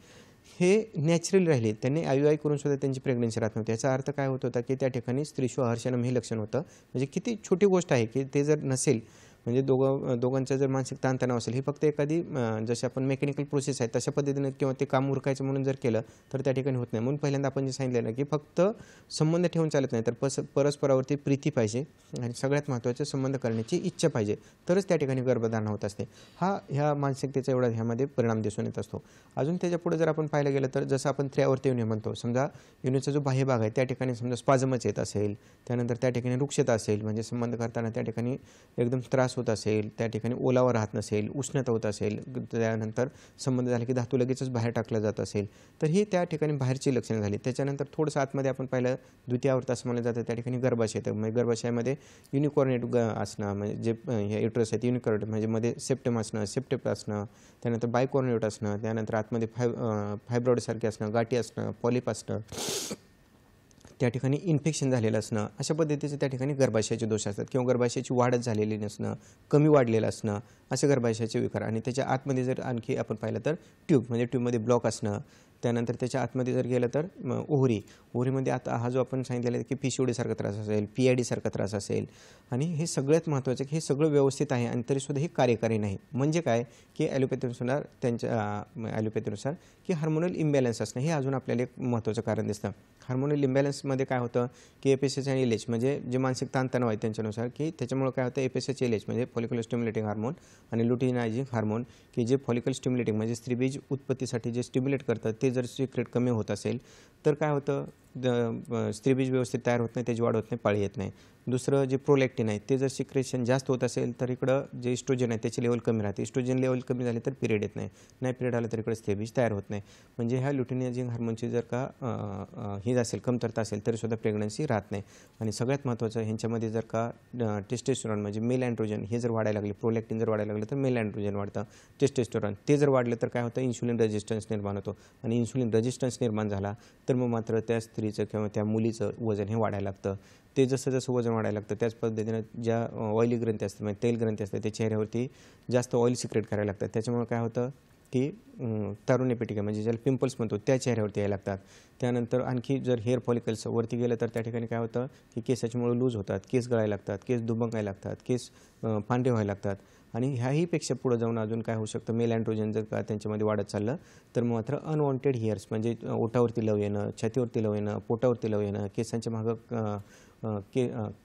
Speaker 2: हे नॅचरली राहिले. त्यांनी IUI करून सुद्धा त्यांची प्रेग्नन्सी राहत नव्हती. याचा अर्थ काय होत होता की त्या ठिकाणी स्त्रीषु आहर्षणम हे लक्षण होतं. म्हणजे किती छोटी गोष्ट आहे की ते जर नसेल, म्हणजे दोघांचा जर मानसिक ताणतणाव असेल, ही फक्त एखादी जशी आपण मेकॅनिकल प्रोसेस आहे तशा पद्धतीने किंवा ते काम उरकायचं म्हणून जर केलं तर त्या ठिकाणी होत नाही. म्हणून पहिल्यांदा आपण जे सांगितलं ना की फक्त संबंध ठेवून चालत नाही, तर परस्परावरती प्रीती पाहिजे आणि सगळ्यात महत्त्वाचे संबंध करण्याची इच्छा पाहिजे, तरच त्या ठिकाणी गर्भधारणा होत असते. ह्या मानसिकतेचा एवढा ह्यामध्ये परिणाम दिसून येत असतो. अजून त्याच्या पुढे जर आपण पाहायला गेलं तर जसं आपण त्र्यावर्ती योनी म्हणतो, समजा योनीचा जो बाह्य भाग आहे त्या ठिकाणी समजा स्पाझमच येत असेल, त्यानंतर त्या ठिकाणी रुक्षता असेल, म्हणजे संबंध करताना त्या ठिकाणी एकदम त्रास होत असेल, त्या ठिकाणी ओलावा राहत नसेल, उष्णता होत असेल, त्यानंतर संबंध झाला की धातू लगेचच बाहेर टाकला जात असेल, तर ही त्या ठिकाणी बाहेरची लक्षणं झाली. त्याच्यानंतर थोडंसं आतमध्ये आपण पाहिलं, द्वितीय आवर्त असं म्हणलं जातं, त्या ठिकाणी गर्भाशय येतं. म्हणजे गर्भाशयामध्ये युनिकॉर्नेट असणं, म्हणजे जे हे युट्रस आहेत युनिकॉर्नेट म्हणजे मध्ये सेप्टम असणं, सेप्टेप असणं, त्यानंतर बायकॉर्नेट असणं, त्यानंतर आतमध्ये फायब्रॉइडसारखे असणं, गाठी असणं, पॉलिप असणं, त्या ठिकाणी इन्फेक्शन झालेलं असणं, अशा पद्धतीचे त्या ठिकाणी गर्भाशयाचे दोष असतात. किंवा गर्भाशयाची वाढच झालेली नसणं, कमी वाढलेलं असणं, असे गर्भाशयाचे विकार. आणि त्याच्या आतमध्ये जर आणखी आपण पाहिलं तर ट्यूब, म्हणजे ट्यूबमध्ये ब्लॉक असणं, त्यानंतर त्याच्या आतमध्ये जर गेलं तर ओव्हरीमध्ये आता हा जो आपण सांगितलेला आहे की PCOD सारखा त्रास असेल, PID सारखा त्रास असेल. आणि हे सगळ्यात महत्त्वाचं की हे सगळं व्यवस्थित आहे आणि तरीसुद्धा हे कार्यकारी नाही. म्हणजे काय की ॲलोपॅथीनुसार की हार्मोनल इम्बॅलन्स असणं हे अजून आपल्याला एक महत्त्वाचं कारण दिसतं. हार्मोनल इम्बॅलन्समध्ये काय होतं की FSH आणि LH म्हणजे जे मानसिक ताणतणाव आहे त्यांच्यानुसार, की त्याच्यामुळे काय होतं, FSH LH म्हणजे फॉलिक्युलर स्टिम्युलेटिंग हार्मोन आणि लुटिनायझिंग हार्मोन, की जे फॉलिकल स्टिम्युलेटिंग म्हणजे स्त्रीबीज उत्पत्तीसाठी जे स्टिम्युलेट करतं ते जर सिक्रेट कमी होत असेल तर काय होतं, स्त्रीबीज व्यवस्थित तयार होत नाही, त्याची वाढ होत नाही, पाळी येत नाही. दुसरं जे प्रोलॅक्टिन आहे ते जर सिक्रेशन जास्त होत असेल तर इकडं जे इस्ट्रोजन आहे त्याची लेवल कमी राहते. इस्ट्रोजन लेवल कमी झाली तर पिरियड येत नाही पिरियड आलं तर इकडे स्त्रीबीज तयार होत नाही. म्हणजे ह्या लुटिनायझिंग हार्मोनची जर का ही असेल, कमतरता असेल तरीसुद्धा प्रेग्नन्सी राहत नाही. आणि सगळ्यात महत्त्वाचं ह्यांच्यामध्ये जर का टेस्टोस्टेरॉन म्हणजे मेल अँड्रोजन हे जर वाढायला लागले, प्रोलॅक्टिन जर वाढायला लागलं तर मेल अँड्रोजन वाढतं, टेस्टोस्टेरॉन ते जर वाढलं तर काय होतं, इन्सुलिन रेजिस्टन्स निर्माण होतो. आणि इन्सुलिन रेजिस्टन्स निर्माण झाला तर मग मात्र त्या स्त्रीचं किंवा त्या मुलीचं वजन हे वाढायला लागतं. ते जसं जसं वजन वाढायला लागतं त्याच पद्धतीनं ज्या ऑइली ग्रंथी असतात म्हणजे तेल ग्रंथी असतात त्या चेहऱ्यावरती जास्त ऑइल सिक्रेट करायला लागतात. त्याच्यामुळे काय होतं की तारुण्यपेटिका म्हणजे ज्याला पिंपल्स म्हणतो त्या चेहऱ्यावरती यायला लागतात. त्यानंतर आणखी जर हेअर फॉलिकल्स वरती गेलं तर त्या ठिकाणी काय होतं की केसाची मुळं लूज होतात, केस गळायला लागतात, केस दुबंगायला लागतात, केस पांढरे व्हायला लागतात. आणि ह्याहीपेक्षा पुढं जाऊन अजून काय होऊ शकतं, मेल अँड्रोजन जर का त्यांच्यामध्ये वाढत चाललं तर मात्र अनवॉन्टेड हेअर्स म्हणजे ओठावरती लव येणं, छातीवरती लव येणं, पोटावरती लव येणं, केसांच्या मागं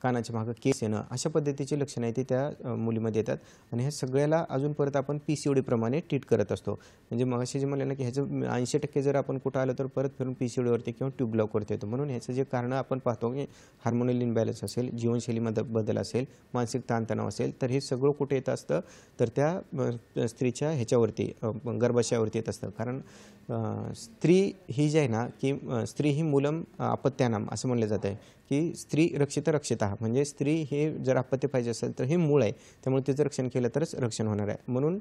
Speaker 2: कानाच्या मागं केस येणं, अशा पद्धतीची लक्षणं आहेत ती त्या मुलीमध्ये येतात. आणि ह्या सगळ्याला अजून परत आपण PCOD प्रमाणे ट्रीट करत असतो. म्हणजे मगाशी जे म्हणलं ना की ह्याचं 80% जर आपण कुठं आलं तर परत फिरून PCODवरती किंवा ट्यूब ब्लॉकवरती येतो. म्हणून ह्याचं जे कारणं आपण पाहतो की हार्मोनल इनबॅलन्स असेल, जीवनशैलीमध्ये बदल असेल, मानसिक ताणतणाव असेल, तर हे सगळं कुठे येत असतं तर त्या स्त्रीच्या ह्याच्यावरती गर्भाशयावरती येत असतं. कारण स्त्री ही जी आहे ना की स्त्री ही मूलम अपत्यानाम असं म्हणलं जातं आहे की स्त्री रक्षित रक्षिता, म्हणजे स्त्री हे जर अपत्य पाहिजे असेल तर हे मूळ आहे, त्यामुळे तिचं रक्षण केलं तरच रक्षण होणार आहे. म्हणून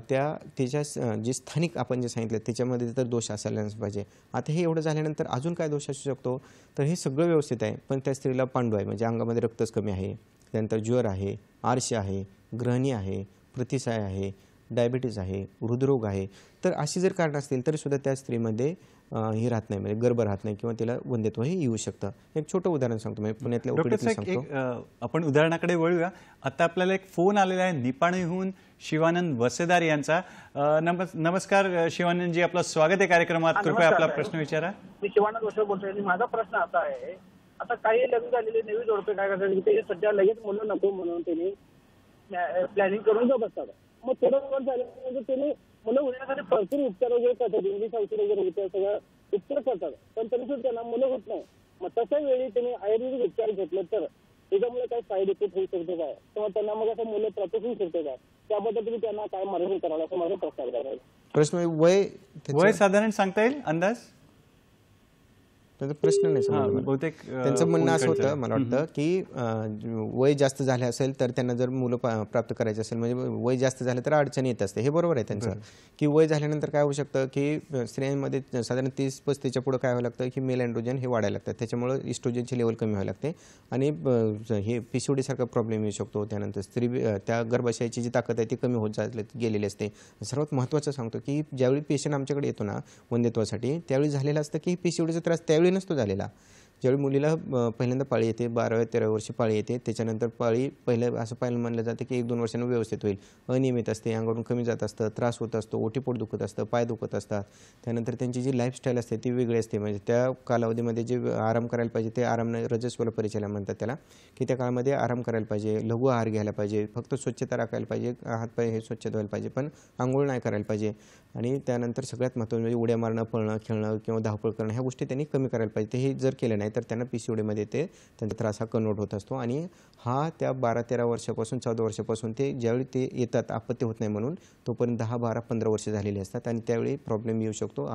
Speaker 2: तिच्या जे स्थानिक आपण जे सांगितलं त्याच्यामध्ये तर दोष असायलाच पाहिजे. आता हे एवढं झाल्यानंतर अजून काय दोष असू शकतो, तर हे सगळं व्यवस्थित आहे पण त्या स्त्रीला पांडू आहे, म्हणजे अंगामध्ये रक्तच कमी आहे, त्यानंतर ज्वर आहे, आरशी आहे, ग्रहणी आहे, प्रतिसाय आहे, डायबिटीज आहे, हृदरोग आहे. तर अशी जर कारणं असतील तरीसुद्धा त्या स्त्रीमध्ये हे राहत नाही, म्हणजे गर्भ राहत नाही किंवा तिला वंध्यत्वही येऊ शकतं. एक छोटं उदाहरण सांगतो, म्हणजे पुण्यातल्या
Speaker 1: डॉक्टर
Speaker 2: उकडीतलं
Speaker 1: साहेब,
Speaker 2: सांगतो.
Speaker 1: आपण उदाहरणाकडे वळूया. आता आपल्याला एक फोन आलेला आहे निपाणीहून शिवानंद वसेदार यांचा. नमस्कार शिवानंदजी, आपलं स्वागत आहे कार्यक्रमात. कृपया आपला प्रश्न विचारा.
Speaker 4: मी शिवानंद वसर बोलतोय आणि माझा प्रश्न असा आहे, आता काही लग्न झालेले नवी जोडपे काय करतात की ते सध्या लगेच मुलं नको म्हणून त्यांनी प्लॅनिंग करून जो बसतात. मग थोडं वर्ष झालं म्हणजे त्यांनी मुलं होण्यासाठी भरपूर उपचार वगैरे करतात, इंग्लिश औषध वगैरे उपचार सगळं उपचार करतात, पण तरी सुद्धा त्यांना मुलं होत नाही. मग तशा वेळी त्यांनी आयुर्वेदिक उपचार घेतले तर त्याच्यामुळे काही साईड इफेक्ट होऊ शकतो काय, किंवा त्यांना मग असं मुलं प्राप्त होऊ शकते काय, त्याबद्दल तुम्ही त्यांना काय मार्गदर्शन कराल असं माझा प्रश्न आहे.
Speaker 2: प्रश्न
Speaker 1: वय साधारण सांगता येईल अंदाज?
Speaker 2: त्याचा प्रश्न नाही समजला मला.
Speaker 1: बहुतेक
Speaker 2: त्यांचं म्हणणं असं होतं, मला वाटतं की वय जास्त झाले असेल तर त्यांना जर मुलं प्राप्त करायचे असेल, म्हणजे वय जास्त झालं तर अडचण येत असते. हे बरोबर आहे त्यांचं, की वय झाल्यानंतर काय होऊ शकतं की स्त्रियांमध्ये साधारण 30-35च्या पुढं काय व्हावं लागतं की मेल अँड्रोजन हे वाढायला लागतं, त्याच्यामुळे इस्ट्रोजनची लेवल कमी व्हायला लागते आणि हे PCOD सारखा प्रॉब्लेम येऊ शकतो. त्यानंतर त्या गर्भाशयाची जी ताकद आहे ती कमी होत गेलेली असते. सर्वात महत्त्वाचं सांगतो की ज्यावेळी पेशंट आमच्याकडे येतो ना वंध्यत्वासाठी, त्यावेळी झालेलं असतं की PCODचा त्रास त्यावेळी नसतो झालेला. ज्यावेळी मुलीला पहिल्यांदा पाळी येते, 12व्या-13व्या वर्षी पाळी येते, त्याच्यानंतर पाळी पहिलं असं पाहिलं म्हणलं जातं की 1-2 वर्षांनी व्यवस्थित होईल. अनियमित असते, अंगावरून कमी जात असतं, त्रास होत असतो, ओटीपोट दुखत असतं, पाय दुखत असतात. त्यानंतर त्यांची जी लाईफस्टाईल असते ती वेगळी असते, म्हणजे त्या कालावधीमध्ये जे आराम करायला पाहिजे ते आराम रजस्वला परिचर्या म्हणतात त्याला, की त्या काळामध्ये आराम करायला पाहिजे, लघु आहार घ्यायला पाहिजे, फक्त स्वच्छता राखायला पाहिजे, हातपाय हे स्वच्छ धुवायला पाहिजे, पण आंघोळ नाही करायला पाहिजे. आणि त्यानंतर सगळ्यात महत्त्वाचं म्हणजे उड्या मारणं, पळणं, खेळणं किंवा धावपळ करणं ह्या गोष्टी त्यांनी कमी करायला पाहिजे. हे जर केलं नाही तर त्यांना PCODमध्ये त्यांचा त्रास हा कन्वर्ट होत असतो. आणि हा त्या 12-13 वर्षापासून 14 वर्षापासून ते ज्यावेळी ते येतात आपत्ती होत नाही म्हणून, तोपर्यंत 10-12-15 वर्ष झालेली असतात आणि त्यावेळी प्रॉब्लेम येऊ शकतो.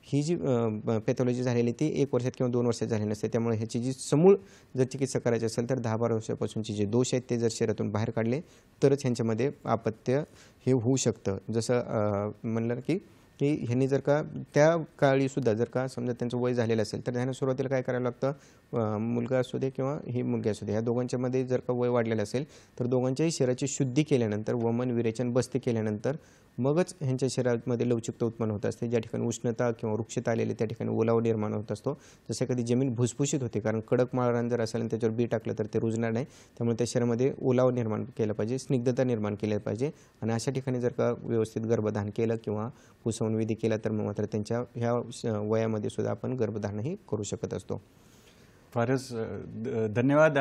Speaker 2: ही जी पॅथॉलॉजी झालेली ती 1 वर्षात किंवा 2 वर्षात झाली नसते. त्यामुळे ह्याची जी समूळ जर चिकित्सा करायची असेल तर 10-12 वर्षापासूनचे जे दोष आहेत ते जर शरीरातून बाहेर काढले तरच ह्यांच्यामध्ये अपत्य हे होऊ शकतं. जसं म्हणलं की ह्यांनी जर का त्या काळीसुद्धा जर का समजा त्यांचं वय झालेलं असेल तर त्यांना सुरुवातीला काय करायला लागतं, मुलगा असू दे किंवा ही मुलगी असू दे, ह्या दोघांच्यामध्ये जर का वय वाढलेलं असेल तर दोघांच्याही शरीराची शुद्धी केल्यानंतर, वमन विरेचन बस्ती केल्यानंतर मगच ह्यांच्या शरीरामध्ये लवचिकता उत्पन्न होत असते. ज्या ठिकाणी उष्णता किंवा वृक्षता आलेली त्या ठिकाणी ओलावा निर्माण होत असतो. जसं कधी जमीन भुसभुशीत होते, कारण कडक माळरान जर असेल आणि त्याच्यावर बी टाकलं तर ते रुजणार नाही, त्यामुळे त्या शरीरामध्ये ओलावा निर्माण केला पाहिजे, स्निग्धता निर्माण केली पाहिजे. आणि अशा ठिकाणी जर का व्यवस्थित गर्भधान केलं किंवा पुसवून विधी केला तर मग मात्र त्यांच्या ह्या वयामध्ये सुद्धा आपण गर्भधारणही करू शकत असतो.
Speaker 1: फारच धन्यवाद.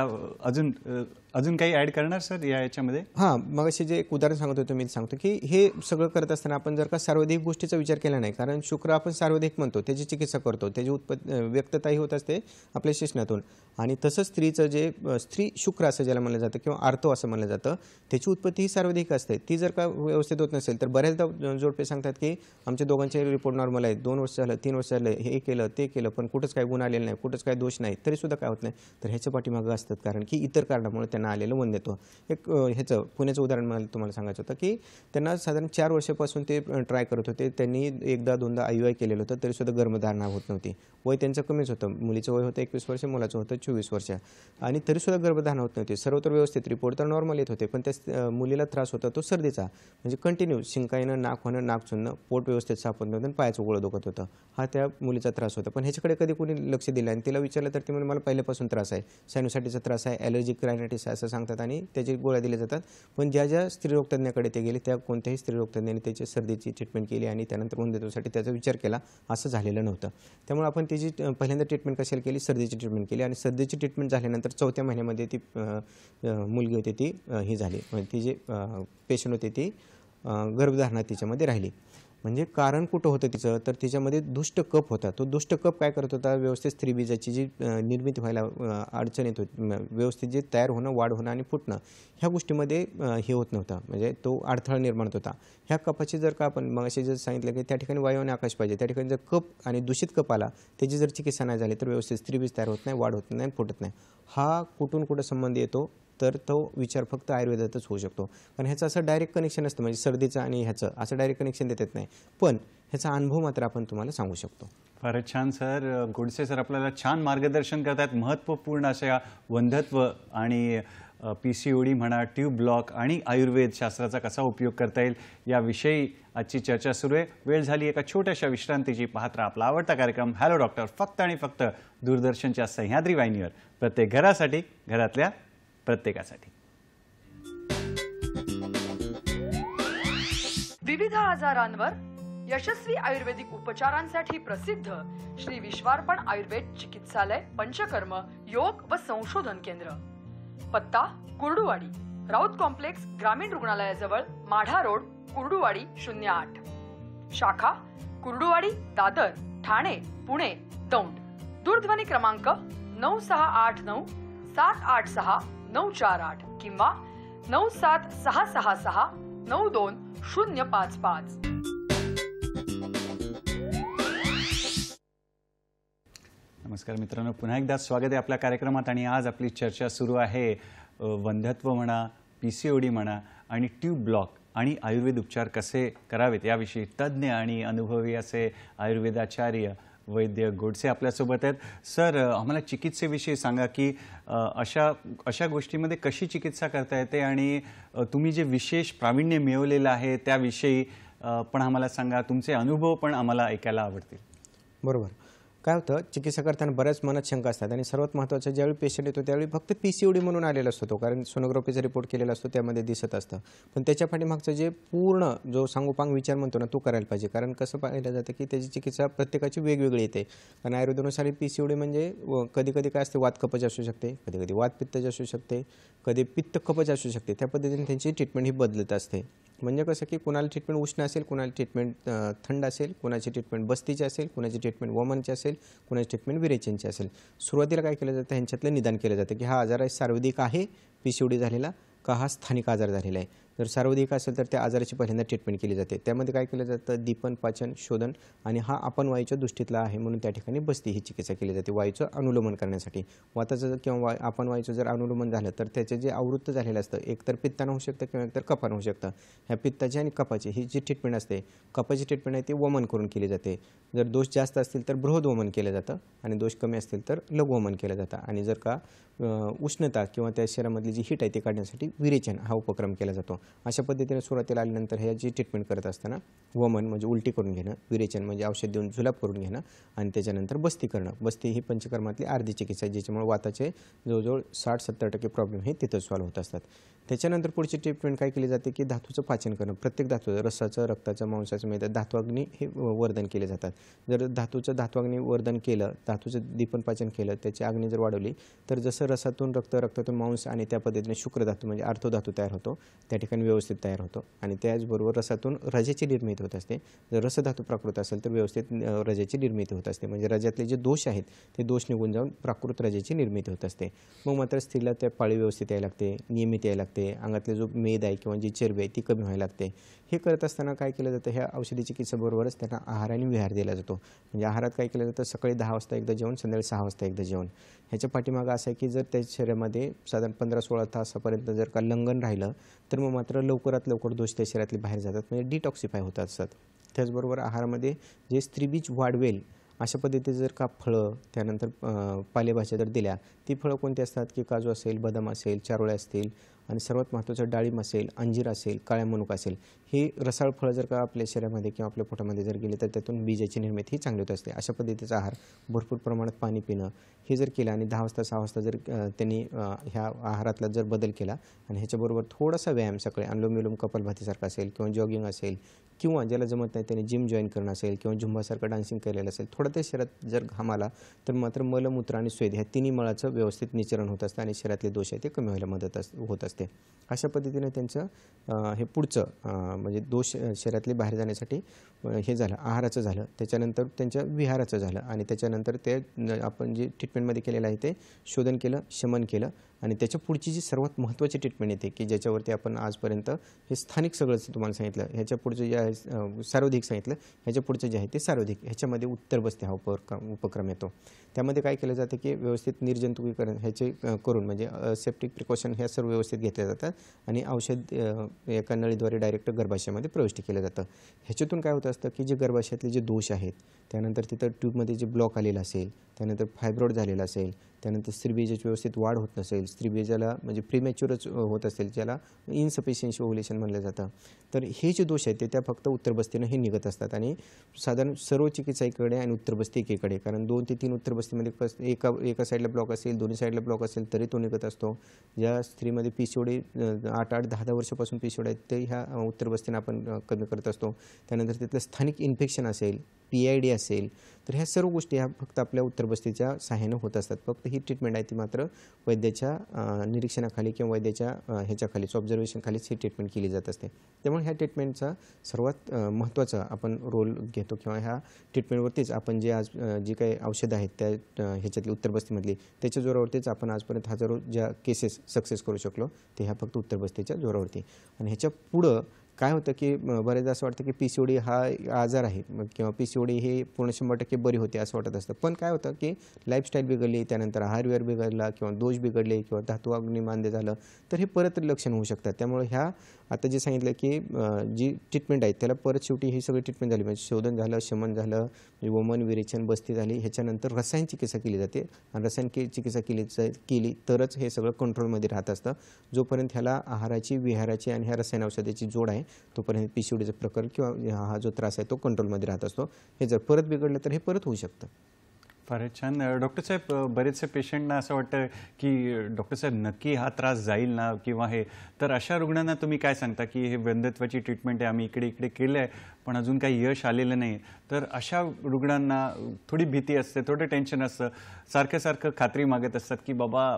Speaker 1: अजून काही ऍड करणार सर याच्यामध्ये?
Speaker 2: हां, मग असे जे एक उदाहरण सांगत होतो मी सांगतो की हे सगळं करत असताना आपण जर का सार्वधिक गोष्टीचा विचार केला नाही, कारण शुक्र आपण सार्वधिक म्हणतो, त्याची चिकित्सा करतो, त्याची व्यक्तताही होत असते आपल्या शिश्नातून. आणि तसंच स्त्रीचं जे स्त्री शुक्र असं ज्याला म्हणलं जातं किंवा आर्तो असं म्हणलं जातं, त्याची उत्पत्ती ही सार्वधिक असते. ती जर का व्यवस्थित होत नसेल तर बऱ्याचदा जोडपे सांगतात की आमच्या दोघांचे रिपोर्ट नॉर्मल आहेत, 2 वर्ष झालं, 3 वर्ष झालं, हे केलं ते केलं, पण कुठंच काय गुण आलेलं नाही, कुठंच काय दोष नाही, तरीसुद्धा काय होत नाही. तर ह्याच्या पाठीमागं असतात कारण की इतर कारणामुळे त्यांना आलेलं वंध्यत्व. एक ह्याचं पुण्याचं उदाहरण मला तुम्हाला सांगायचं होतं की त्यांना साधारण 4 वर्षापासून ते ट्राय करत होते. त्यांनी 1दा-2दा IUI केलेलं होतं, तरीसुद्धा गर्भधारणा होत नव्हती. वय त्यांचं कमीच होतं, मुलीचं वय होतं 21 वर्ष, मुलाचं होतं 24 वर्ष, आणि तरीसुद्धा गर्भधारणा होत नव्हती. सर्वत्र व्यवस्थित रिपोर्ट तर नॉर्मल येत होते, पण त्या मुलीला त्रास होता तो सर्दीचा, म्हणजे कंटिन्यू शिंका येणं, नाक होणं, नाक चुणणं, पोट व्यवस्थित साफ होत नव्हतं आणि पायाचं गोळं दुखत होतं. हा त्या मुलीचा त्रास होता. पण ह्याच्याकडे कधी कोणी लक्ष दिलं आणि तिला विचारलं तर ती म्हणजे मला पहिल्यापासून त्रास आहे, सायनोसायटिसचा त्रास आहे, ॲलर्जिक रायनायटिस आहे असं सांगतात आणि त्याची गोळ्या दिल्या जातात. पण ज्या स्त्रीरोगतज्ञाकडे ते गेले त्या कोणत्याही स्त्रीरोगतज्ञाने त्याची सर्दीची ट्रीटमेंट केली आणि त्यानंतर वंध्यत्वासाठी त्याचा विचार केला, असं झालेलं नव्हतं. त्यामुळे आपण त्याची पहिल्यांदा ट्रीटमेंट कशाला केली, सर्दीची ट्रीटमेंट केली. आणि सर्दीची ट्रीटमेंट झाल्यानंतर 4थ्या महिन्यामध्ये ती मुलगी होती ती ही झाली, म्हणजे ती जी पेशंट होती ती गर्भधारणा तिच्यामध्ये राहिली. म्हणजे कारण कुठं होतं तिचं, तर तिच्यामध्ये दुष्ट कप होता. तो दुष्ट कप काय करत होता, व्यवस्थित स्त्रीबीजाची जी निर्मिती व्हायला अडचण येत होती, व्यवस्थित जे तयार होणं, वाढ होणं आणि फुटणं ह्या गोष्टीमध्ये हे होत नव्हतं, म्हणजे तो अडथळा निर्माण होत होता. ह्या कपाची जर का आपण मग असे जर सांगितलं की त्या ठिकाणी वायू आणि आकाश पाहिजे, त्या ठिकाणी जर कप आणि दूषित कप आला, त्याची जर चिकित्सा नाही झाली तर व्यवस्थित स्त्रीबीज तयार होत नाही, वाढ होत नाही, फुटत नाही. हा कुठून कुठं संबंध येतो, तर तो विचार फक्त आयुर्वेदातच होऊ शकतो. कारण ह्याचं असं डायरेक्ट कनेक्शन असतं, म्हणजे सर्दीचं आणि ह्याचं असं डायरेक्ट कनेक्शन देत येत नाही. पण ह्याचा अनुभव मात्र आपण तुम्हाला सांगू शकतो.
Speaker 1: फारच छान सर. गोडसे सर आपल्याला छान मार्गदर्शन करतात. महत्त्वपूर्ण अशा वंध्यत्व आणि PCOD म्हणा, ट्यूब ब्लॉक आणि आयुर्वेद शास्त्राचा कसा उपयोग करता येईल याविषयी आजची चर्चा सुरू आहे. वेळ झाली एका छोट्याशा विश्रांतीची. पाहत राहा आपला आवडता कार्यक्रम हॅलो डॉक्टर, फक्त आणि फक्त दूरदर्शनच्या सह्याद्री वाहिनीवर. प्रत्येक घरासाठी, घरातल्या प्रत्येकासाठी.
Speaker 3: विविध आजारांवर यशस्वी आयुर्वेदिक उपचारांसाठी प्रसिद्ध श्री विश्वार्पण आयुर्वेद चिकित्सालय, पंचकर्म, योग व संशोधन केंद्र. पत्ता कुर्डुवाडी, राऊत कॉम्प्लेक्स, ग्रामीण रुग्णालयाजवळ, माढा रोड, कुर्डुवाडी 08. शाखा कुर्डुवाडी, दादर, ठाणे, पुणे, दौंड. दूरध्वनी क्रमांक 9689 786 948 किंवा 97666 92055.
Speaker 1: नमस्कार मित्रांनो, पुन्हा एकदा स्वागत आहे आपल्या कार्यक्रमात. आणि आज आपली चर्चा सुरू आहे वंध्यत्व म्हणा, PCOD म्हणा आणि ट्यूब ब्लॉक आणि आयुर्वेद उपचार कसे करावेत याविषयी तज्ज्ञ आणि अनुभवी असे आयुर्वेदाचार्य वैद्य गोडसे आपल्यासोबत आहेत. सर, आम्हाला चिकित्सेविषयी सांगा की अशा गोष्टीमध्ये कशी चिकित्सा करता येते आणि तुम्ही जे विशेष प्रावीण्य मिळवलेलं आहे त्याविषयी पण आम्हाला सांगा. तुमचे अनुभव पण आम्हाला ऐकायला आवडतील.
Speaker 2: बरोबर. काय होतं, चिकित्सा करताना बऱ्याच मनात शंका असतात आणि सर्वात महत्त्वाचं ज्यावेळी पेशंट येतो त्यावेळी फक्त PCOD म्हणून आलेला असतो तो, कारण सोनोग्राफीचा रिपोर्ट केलेला असतो त्यामध्ये दिसत असतं. पण त्याच्या पाठीमागचं जे पूर्ण जो सांगोपांग विचार म्हणतो ना, तो करायला पाहिजे. कारण कसं पाहिलं जातं की त्याची चिकित्सा प्रत्येकाची वेगवेगळी येते. कारण आयुर्वेदानुसार PCOD म्हणजे कधी कधी काय असते, वातकपच असू शकते, कधी कधी वातपित्तच असू शकते, कधी पित्त कपच असू शकते. त्या पद्धतीने त्यांची ट्रीटमेंट ही बदलत असते. म्हणजे कसं की कुणाला ट्रीटमेंट उष्ण असेल, कुणाला ट्रीटमेंट थंड असेल, कुणाची ट्रीटमेंट बस्तीची असेल, कुणाची ट्रीटमेंट वमनची असेल, कुणाची ट्रीटमेंट विरेचनची असेल. सुरुवातीला काय केलं जातं, ह्यांच्यातलं निदान केलं जातं की हा आजार सार्वधिक आहे PCOD झालेला का हा स्थानिक आजार झालेला आहे. जर सार्वधिक असेल तर त्या आजाराची पहिल्यांदा ट्रीटमेंट केली जाते. त्यामध्ये काय केलं जातं, दीपन, पाचन, शोधन आणि हा आपण वायूच्या दृष्टीतला आहे म्हणून त्या ठिकाणी बस्ती ही चिकित्सा केली जाते वायूचं अनुलोमन करण्यासाठी. वाताचं किंवा आपण वायूचं जर अनुलोमन झालं तर त्याचे जे आवृत्त झालेलं असतं, एकतर पित्तानं होऊ शकतं किंवा एकतर कफानं होऊ शकतं. ह्या पित्ताची आणि कफाची ही जी ट्रीटमेंट असते, कफाची ट्रीटमेंट आहे ती वमन करून केली जाते. जर दोष जास्त असतील तर बृहद वमन केलं जातं आणि दोष कमी असतील तर लघु वमन केलं जातं. आणि जर का उष्णता किंवा त्या शरीरामधली जी हीट आहे ती काढण्यासाठी विरेचन हा उपक्रम केला जातो. अशा पद्धतीने सुरुवातीला आल्यानंतर ह्या जी ट्रीटमेंट करत असताना वमन म्हणजे उलटी करून घेणं, विरेचन म्हणजे औषध देऊन जुलाब करून घेणं आणि त्याच्यानंतर बस्ती करणं. बस्ती ही पंचकर्मातली अर्धी चिकित्सा आहे, ज्याच्यामुळे वाताचे जवळजवळ 60-70% प्रॉब्लेम हे तिथं सॉल्व्ह होत असतात. त्याच्यानंतर पुढची ट्रीटमेंट काय केली जाते की धातूचं पाचन करणं. प्रत्येक धातूचं, रसाचं, रक्ताचं, मांसाचं मिळतं धातुअग्नी हे वर्धन केले जातात. जर धातुअग्नी वर्धन केलं, धातूचं दीपन पाचन केलं, त्याची अग्नी जर वाढवली तर जसं रसातून रक्त, रक्तातून मांस आणि त्या पद्धतीने शुक्रधातू म्हणजे आर्थोधातू तयार होतो, त्या ठिकाणी व्यवस्थित तयार होतो. आणि त्याचबरोबर रसातून रजेची निर्मिती होत असते. जर रसधातू प्राकृत असेल तर व्यवस्थित रजेची निर्मिती होत असते. म्हणजे रजातले जे दोष आहेत ते दोष निघून जाऊन प्राकृत रजेची निर्मिती होत असते. मग मात्र स्त्रीला त्या पाळी व्यवस्थित यायला लागते, नियमित यायला लागते, अंगातले जो मेद आहे किंवा जी चरबी आहे ती कमी व्हायला लागते. हे करत असताना काय केलं जातं, ह्या औषधी चिकित्सेबरोबरच त्यांना आहार आणि विहार दिला जातो. म्हणजे आहारात काय केलं जातं, सकाळी 10 वाजता एकदा जेवण, संध्याकाळी 6 वाजता एकदा जेवण. ह्याच्या पाठीमागं असं आहे की जर त्या शरीरामध्ये साधारण 15-16 तासापर्यंत जर का लंघन राहिलं तर मग मात्र लवकरात लवकर दोष त्या शरीरातले बाहेर जातात, म्हणजे डिटॉक्सिफाय होत असतात. त्याचबरोबर आहारामध्ये जे स्त्रीबीज वाढवेल अशा पद्धतीचे जर का फळं, त्यानंतर पालेभाज्या जर दिल्या, ती फळं कोणती असतात की काजू असेल, बदाम असेल, चारोळे असतील आणि सर्वात महत्त्वाचं डाळिंब असेल, अंजीर असेल, काळ्या मनुका असेल. ही रसाळ फळं जर का आपल्या शरीरामध्ये किंवा आपल्या पोटामध्ये जर गेले तर त्यातून बीजाची निर्मिती ही चांगली होत असते. अशा पद्धतीचा आहार, भरपूर प्रमाणात पाणी पिणं हे जर केलं आणि 10 वाजता 6 वाजता जर त्यांनी ह्या आहारातला जर बदल केला आणि ह्याच्याबरोबर थोडासा व्यायाम सकाळी अनुलोम विलोम कपालभातीसारखा असेल किंवा जॉगिंग असेल किंवा ज्याला जमत नाही त्याने जिम जॉईन करणं असेल किंवा झुंबासारखं डान्सिंग केलेलं असेल, थोडं त्या शरीरात जर घाम आला तर मात्र मलमूत्र आणि स्वेद ह्या तिन्ही मळाचं व्यवस्थित निचरण होत असतं आणि शरीरातले दोष आहे ते कमी व्हायला मदत होत असते. असते. अशा पद्धतीने त्यांचं हे पुढचं म्हणजे दोष शरीरातले बाहेर जाण्यासाठी हे झालं, आहाराचं झालं, त्याच्यानंतर त्यांच्या विहाराचं झालं आणि त्याच्यानंतर ते आपण जे ट्रीटमेंटमध्ये केलेलं आहे ते शोधन केलं, शमन केलं आणि त्याच्या पुढची जी सर्वात महत्त्वाची ट्रीटमेंट येते की ज्याच्यावरती आपण आजपर्यंत हे स्थानिक सगळंच तुम्हाला सांगितलं, ह्याच्या पुढचं जे आहे सार्वधिक सांगितलं, ह्याच्या पुढचं जे आहे ते सार्वधिक, ह्याच्यामध्ये उत्तर बस्ती हा उपक्रम येतो. त्यामध्ये काय केलं जातं की व्यवस्थित निर्जंतुकीकरण ह्याचे करून म्हणजे सेप्टिक प्रिकॉशन ह्या सर्व व्यवस्थित घेतल्या जातात आणि औषध एका नळीद्वारे डायरेक्ट गर्भाशयामध्ये प्रविष्ट केलं जातं. ह्याच्यातून काय होतं असतं की जे गर्भाशयातले जे दोष आहेत, त्यानंतर तिथं ट्यूबमध्ये जे ब्लॉक आलेला असेल, त्यानंतर फायब्रॉइड झालेला असेल, त्यानंतर स्त्रीबीजाची व्यवस्थित वाढ होत नसेल, स्त्रीबीजाला म्हणजे प्रीमॅच्युअरच होत असेल, ज्याला इनसफिशियन्सी ओव्ह्युलेशन म्हणलं जातं, तर हे जे दोष आहेत ते त्या फक्त उत्तरबस्तीनं हे निघत असतात आणि साधारण सर्व चिकित्साकडे आणि उत्तरबस्ती एकीकडे, कारण 2 ते 3 उत्तरबस्तीमध्ये एका साईडला ब्लॉक असेल, दोन्ही साईडला ब्लॉक असेल तरी तो निघत असतो. ज्या स्त्रीमध्ये PCOD 8-8, 10-10 वर्षापासून PCOD आहेत ते ह्या उत्तरबस्तीनं आपण कमी करत असतो. त्यानंतर तिथलं स्थानिक इन्फेक्शन असेल, PID असेल, तर ह्या सर्व गोष्टी ह्या फक्त आपल्या उत्तरबस्तीच्या सहाय्यानं होत असतात. फक्त ही ट्रीटमेंट आहे ती मात्र वैद्याच्या निरीक्षणाखाली किंवा वैद्याच्या ह्याच्याखालीच ऑब्झर्वेशनखालीच ही ट्रीटमेंट केली जात असते. त्यामुळे ह्या ट्रीटमेंटचा सर्वात महत्त्वाचा आपण रोल घेतो किंवा ह्या ट्रीटमेंटवरतीच आपण जे आज जी काही औषधं आहेत त्या ह्याच्यातली उत्तरबस्तीमधली त्याच्या जोरावरतीच आपण आजपर्यंत हजारो ज्या केसेस सक्सेस करू शकलो ते ह्या फक्त उत्तरबस्तीच्या जोरावरती. आणि ह्याच्या पुढं काय होतं की बरेचदा असं वाटतं की PCOD हा आजार आहे किंवा PCOD हे पूर्ण 100% बरी होते असं वाटत असतं. पण काय होतं की लाईफस्टाईल बिघडली, त्यानंतर आहारविहार बिघडला किंवा दोष बिघडले किंवा धातू अग्निमांद्य झालं तर हे परत लक्षण होऊ शकतात. त्यामुळे ह्या आता जे सांगितलं की जी ट्रीटमेंट आहे त्याला परत शेवटी ही सगळी ट्रीटमेंट झाली म्हणजे शोधन झालं, शमन झालं, म्हणजे वमन, विरेचन, बस्ती झाली, ह्याच्यानंतर रसायन चिकित्सा केली जाते आणि रसायन चिकित्सा केली तरच हे सगळं कंट्रोलमध्ये राहत असतं. जोपर्यंत ह्याला आहाराची, विहाराची आणि ह्या रसायन औषधाची जोड आहे तोपर्यंत PCODचं प्रकार किंवा हा जो त्रास आहे तो कंट्रोलमध्ये राहत असतो. हे जर परत बिघडलं तर हे परत होऊ शकतं.
Speaker 1: फारच छान. डॉक्टर साहेब, बरेचसे पेशंटना असं वाटतं की डॉक्टर साहेब नक्की हा त्रास जाईल ना किंवा हे, तर अशा रुग्णांना तुम्ही काय सांगता की हे वंध्यत्वाची ट्रीटमेंट आहे, आम्ही इकडे केलं आहे पण अजून काही यश आलेलं नाही, तर अशा रुग्णांना थोडी भीती असते, थोडं टेन्शन असतं, सारखं खात्री मागत असतात की बाबा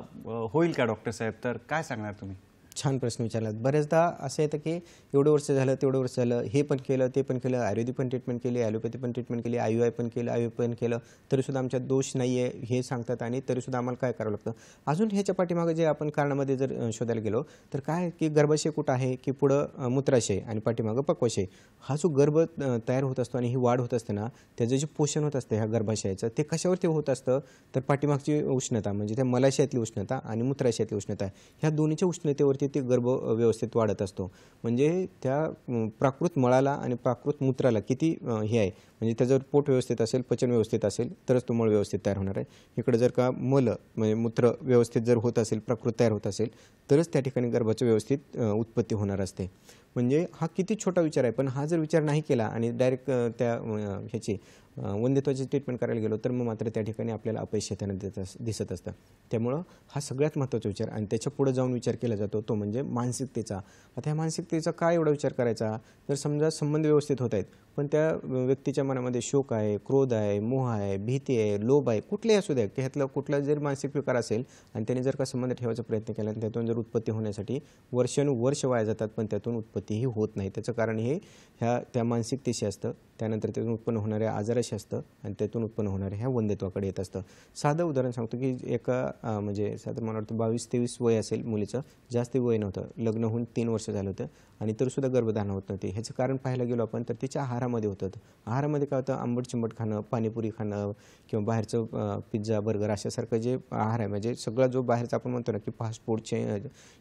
Speaker 1: होईल का डॉक्टर साहेब, तर काय सांगणार तुम्ही?
Speaker 2: छान प्रश्न विचारलात. बरेचदा असं येतं की एवढं वर्ष झालं, तेवढं वर्ष झालं, हे पण केलं, ते पण केलं, आयुर्वेदिक पण ट्रीटमेंट केली, ॲलोपॅथी पण ट्रीटमेंट केली, IUI पण केलं, IUI पण केलं, तरीसुद्धा आमच्यात दोष नाही आहे हे सांगतात आणि तरीसुद्धा आम्हाला काय करावं लागतं. अजून ह्याच्या पाठीमागं जे आपण कारणामध्ये जर शोधायला गेलो तर काय की गर्भाशय कुठं आहे की पुढं मूत्राशय आणि पाठीमागं पक्वाशय. हा जो गर्भ तयार होत असतो आणि ही वाढ होत असते ना, त्याचं जे पोषण होत असतं ह्या गर्भाशयाचं ते कशावरती होत असतं तर पाठीमागची उष्णता म्हणजे त्या मलाशयातली उष्णता आणि मूत्राशयातली उष्णता ह्या दोन्हीच्या उष्णतेवरती ते गर्भ व्यवस्थित वाढत असतो. म्हणजे त्या प्राकृत मळाला आणि प्राकृत मूत्राला किती हे आहे म्हणजे त्याचं पोट व्यवस्थित असेल, पचन व्यवस्थित असेल तरच तो मळ व्यवस्थित तयार होणार आहे. इकडे जर का मल म्हणजे मूत्र व्यवस्थित जर होत असेल, प्राकृत तयार होत असेल तरच त्या ठिकाणी गर्भाचं व्यवस्थित उत्पत्ती होणार असते. म्हणजे हा किती छोटा विचार आहे पण हा जर विचार नाही केला आणि डायरेक्ट त्या ह्याची वंध्यत्वाची ट्रीटमेंट करायला गेलो तर मग मात्र त्या ठिकाणी आपल्याला अपयश येताना दिसत असतं. त्यामुळं हा सगळ्यात महत्त्वाचा विचार आणि त्याच्या पुढे जाऊन विचार केला जातो तो म्हणजे मानसिकतेचा. आता ह्या मानसिकतेचा काय एवढा विचार करायचा, जर समजा संबंध व्यवस्थित होत आहेत पण त्या व्यक्तीच्या मनामध्ये शोक आहे, क्रोध आहे, मोह आहे, भीती आहे, लोभ आहे, कुठलेही असू द्या की ह्यातला कुठला जर मानसिक विकार असेल आणि त्याने जर का संबंध ठेवायचा प्रयत्न केला आणि त्यातून जर उत्पत्ती होण्यासाठी वर्षानुवर्ष वाया जातात पण त्यातून उत्पत्तीही होत नाही. त्याचं कारण हे त्या मानसिकतेशी असतं, त्यानंतर त्यातून उत्पन्न होणाऱ्या आजाराशी असतं आणि त्यातून उत्पन्न होणाऱ्या ह्या वंध्यत्वाकडे येत असतं. साधं उदाहरण सांगतो की एका म्हणजे साधारण मला वाटतं 22-23 वय असेल मुलीचं, जास्त वय नव्हतं, लग्न होऊन 3 वर्ष झालं होतं आणि तरीसुद्धा गर्भधारणा होत नव्हती. ह्याचं कारण पाहायला गेलो आपण तर तिच्या आहारामध्ये होतं. आहारामध्ये काय होतं, आंबट चिंबट खाणं, पाणीपुरी खाणं किंवा बाहेरचं पिझ्झा, बर्गर अशासारखं जे आहार आहे म्हणजे सगळा जो बाहेरचा आपण म्हणतो ना की फास्ट फूडचे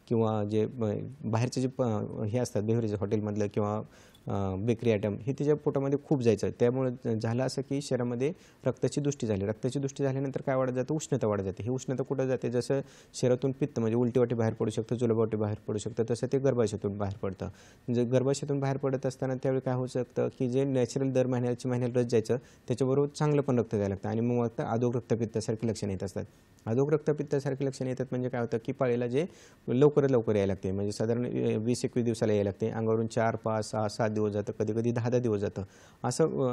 Speaker 2: किंवा जे बाहेरचे जे हे असतात बेव्हरेज हॉटेलमधलं किंवा बेकरी आयटम हे तिच्या पोटामध्ये खूप जायचं. त्यामुळे झालं असं की शरीरामध्ये रक्ताची दृष्टी झाली. रक्ताची दृष्टी झाल्यानंतर काय वाढत जातं, उष्णता वाढत जाते. ही उष्णता कुठं जाते, जसं शरीरातून पित्त म्हणजे उलटीवाटी बाहेर पडू शकतं, जुलाबवाटी बाहेर पडू शकतं, तसं ते गर्भाशयातून बाहेर पडतं. म्हणजे गर्भाशयातून बाहेर पडत असताना त्यावेळी काय होऊ शकतं की जे नॅचरल दर महिन्याला रस जायचं त्याच्याबरोबर चांगलं पण रक्त द्यायला लागतं आणि मग आता अधोक रक्तपित्तासारखी लक्षणं येत असतात. अधोक रक्तपित्तासारखी लक्षणं येतात म्हणजे काय होतं की पाळीला जे लवकर यायला लागते म्हणजे साधारण 20-21 दिवसाला यायला लागते, अंगावरून 4, 5, 6, 7 दिवस जातं, कधी कधी 10-10 दिवस जातं.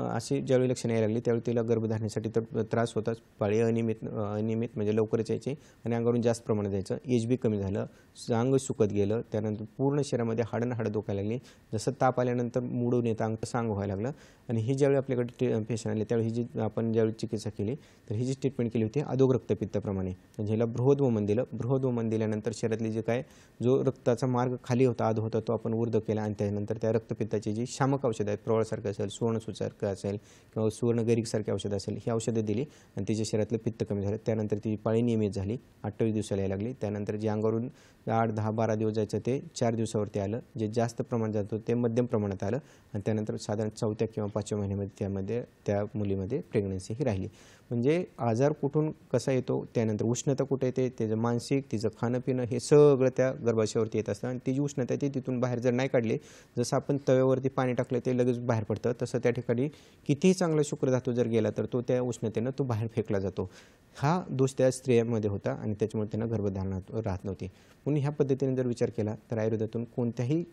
Speaker 2: अशी ज्यावेळी लक्षणं यायला लागली त्यावेळी तिला गर्भधारणेसाठी तर त्रास होताच. पाळी अनियमित म्हणजे लवकरच यायची आणि अंगावरून जास्त प्रमाणात जायचं. एच.बी कमी झालं, अंग सुकत गेलं, त्यानंतर पूर्ण शरीरामध्ये हाडं दुखायला लागली. जसं ताप आल्यानंतर मुडून येतं अंग तसं अंग व्हायला लागलं. आणि ही ज्यावेळी आपल्याकडे पेशंट आले त्यावेळी ही जी आपण ज्यावेळी चिकित्सा केली तर ही जी ट्रीटमेंट केली होती अधोग रक्तपित्ताप्रमाणे. म्हणजे हिला बृहद्वमन दिलं. बृहद्वमन दिल्यानंतर शरीरातली जे काय जो रक्ताचा मार्ग खाली होता अधो होता तो आपण ऊर्ध्व केला आणि त्यानंतर त्या रक्तपित्ताची जी शामक औषधं आहेत, प्रवाळसारखं असेल, सुवर्णसूसारखं असेल किंवा सुवर्णगरीकसारखी औषधं असेल, ही औषधं दिली आणि तिच्या शरीरातलं पित्त कमी झालं. त्यानंतर ती पाळी नियमित झाली, 28 दिवसाला यायला लागली. त्यानंतर जे अंगावरून 8, 10, 12 दिवस जायचं ते 4 दिवसावरती आलं. जे जास्त प्रमाणात जातं ते मध्यम प्रमाणात आलं आणि त्यानंतर साधारण 4थ्या किंवा 5व्या महिन्यामध्ये त्या मुलीमध्ये प्रेग्नन्सी ही राहिली. म्हणजे आजार कुठून कसा येतो, त्यानंतर उष्णता कुठे येते, त्याचं मानसिक, तिचं खाणंपिणं हे सगळं त्या गर्भाशयावरती येत असतं आणि ती जी उष्णता आहे ती तिथून बाहेर जर नाही काढली, जसं आपण तव्यावरती पाणी टाकलं ते लगेच बाहेर पडतं, तसं त्या ठिकाणी कितीही चांगला शुक्रधातू जर गेला तर तो त्या उष्णतेनं तो बाहेर फेकला जातो. हा दोष त्या स्त्रियांमध्ये होता आणि त्याच्यामुळे त्यांना गर्भधारणा राहत नव्हती. म्हणून ह्या पद्धतीने जर विचार केला तर आयुर्वेदातून कोणत्याही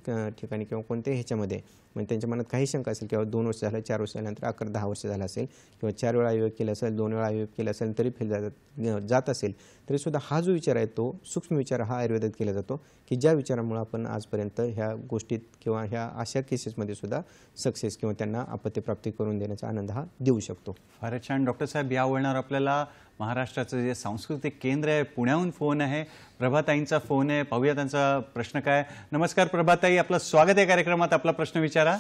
Speaker 2: ठिकाणी किंवा कोणत्याही ह्याच्यामध्ये म्हणजे त्यांच्या मनात काही शंका असेल किंवा 2 वर्ष झालं, 4 वर्ष झाल्यानंतर 11-10 वर्ष झालं असेल किंवा 4 वेळा आयोग केला असेल, 2 वेळा आयोग केला असेल तरी फेल जात असेल तरीसुद्धा हा जो विचार आहे तो सूक्ष्म विचार हा आयुर्वेदात केला जातो की ज्या विचारामुळे आपण आजपर्यंत ह्या गोष्टीत किंवा ह्या अशा केसेसमध्ये सुद्धा सक्सेस किंवा त्यांना आपत्तीप्राप्ती करून देण्याचा आनंद हा देऊ शकतो.
Speaker 1: फारच छान डॉक्टर साहेब. या वळणावर आपल्याला महाराष्ट्राचं जे सांस्कृतिक केंद्र आहे पुण्याहून फोन आहे, प्रभाताईंचा फोन आहे. पाहूया त्यांचा प्रश्न काय. नमस्कार प्रभाताई, आपलं स्वागत आहे कार्यक्रमात. आपला प्रश्न विचारा.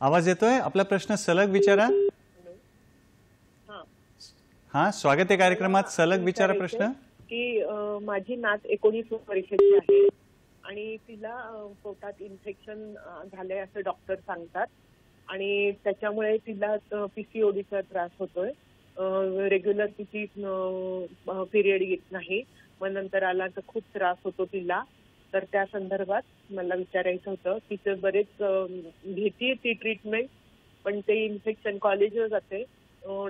Speaker 1: आवाज येतोय? आपला प्रश्न सलग विचारा. हा, स्वागत आहे कार्यक्रमात. सलग विचारा प्रश्न.
Speaker 5: की माझी नात 19 वर्षाची आहे आणि तिला पोटात इन्फेक्शन झालंय असं डॉक्टर सांगतात आणि त्याच्यामुळे तिला पीसीओडीचा त्रास होतोय. रेग्युलर तिची पिरियड येत नाही, मग नंतर आला तर खूप त्रास होतो तिला. तर त्या संदर्भात मला विचारायचं होतं. तिचं बरेच घेते ती ट्रीटमेंट, पण ते इन्फेक्शन कॉलेजवर जाते,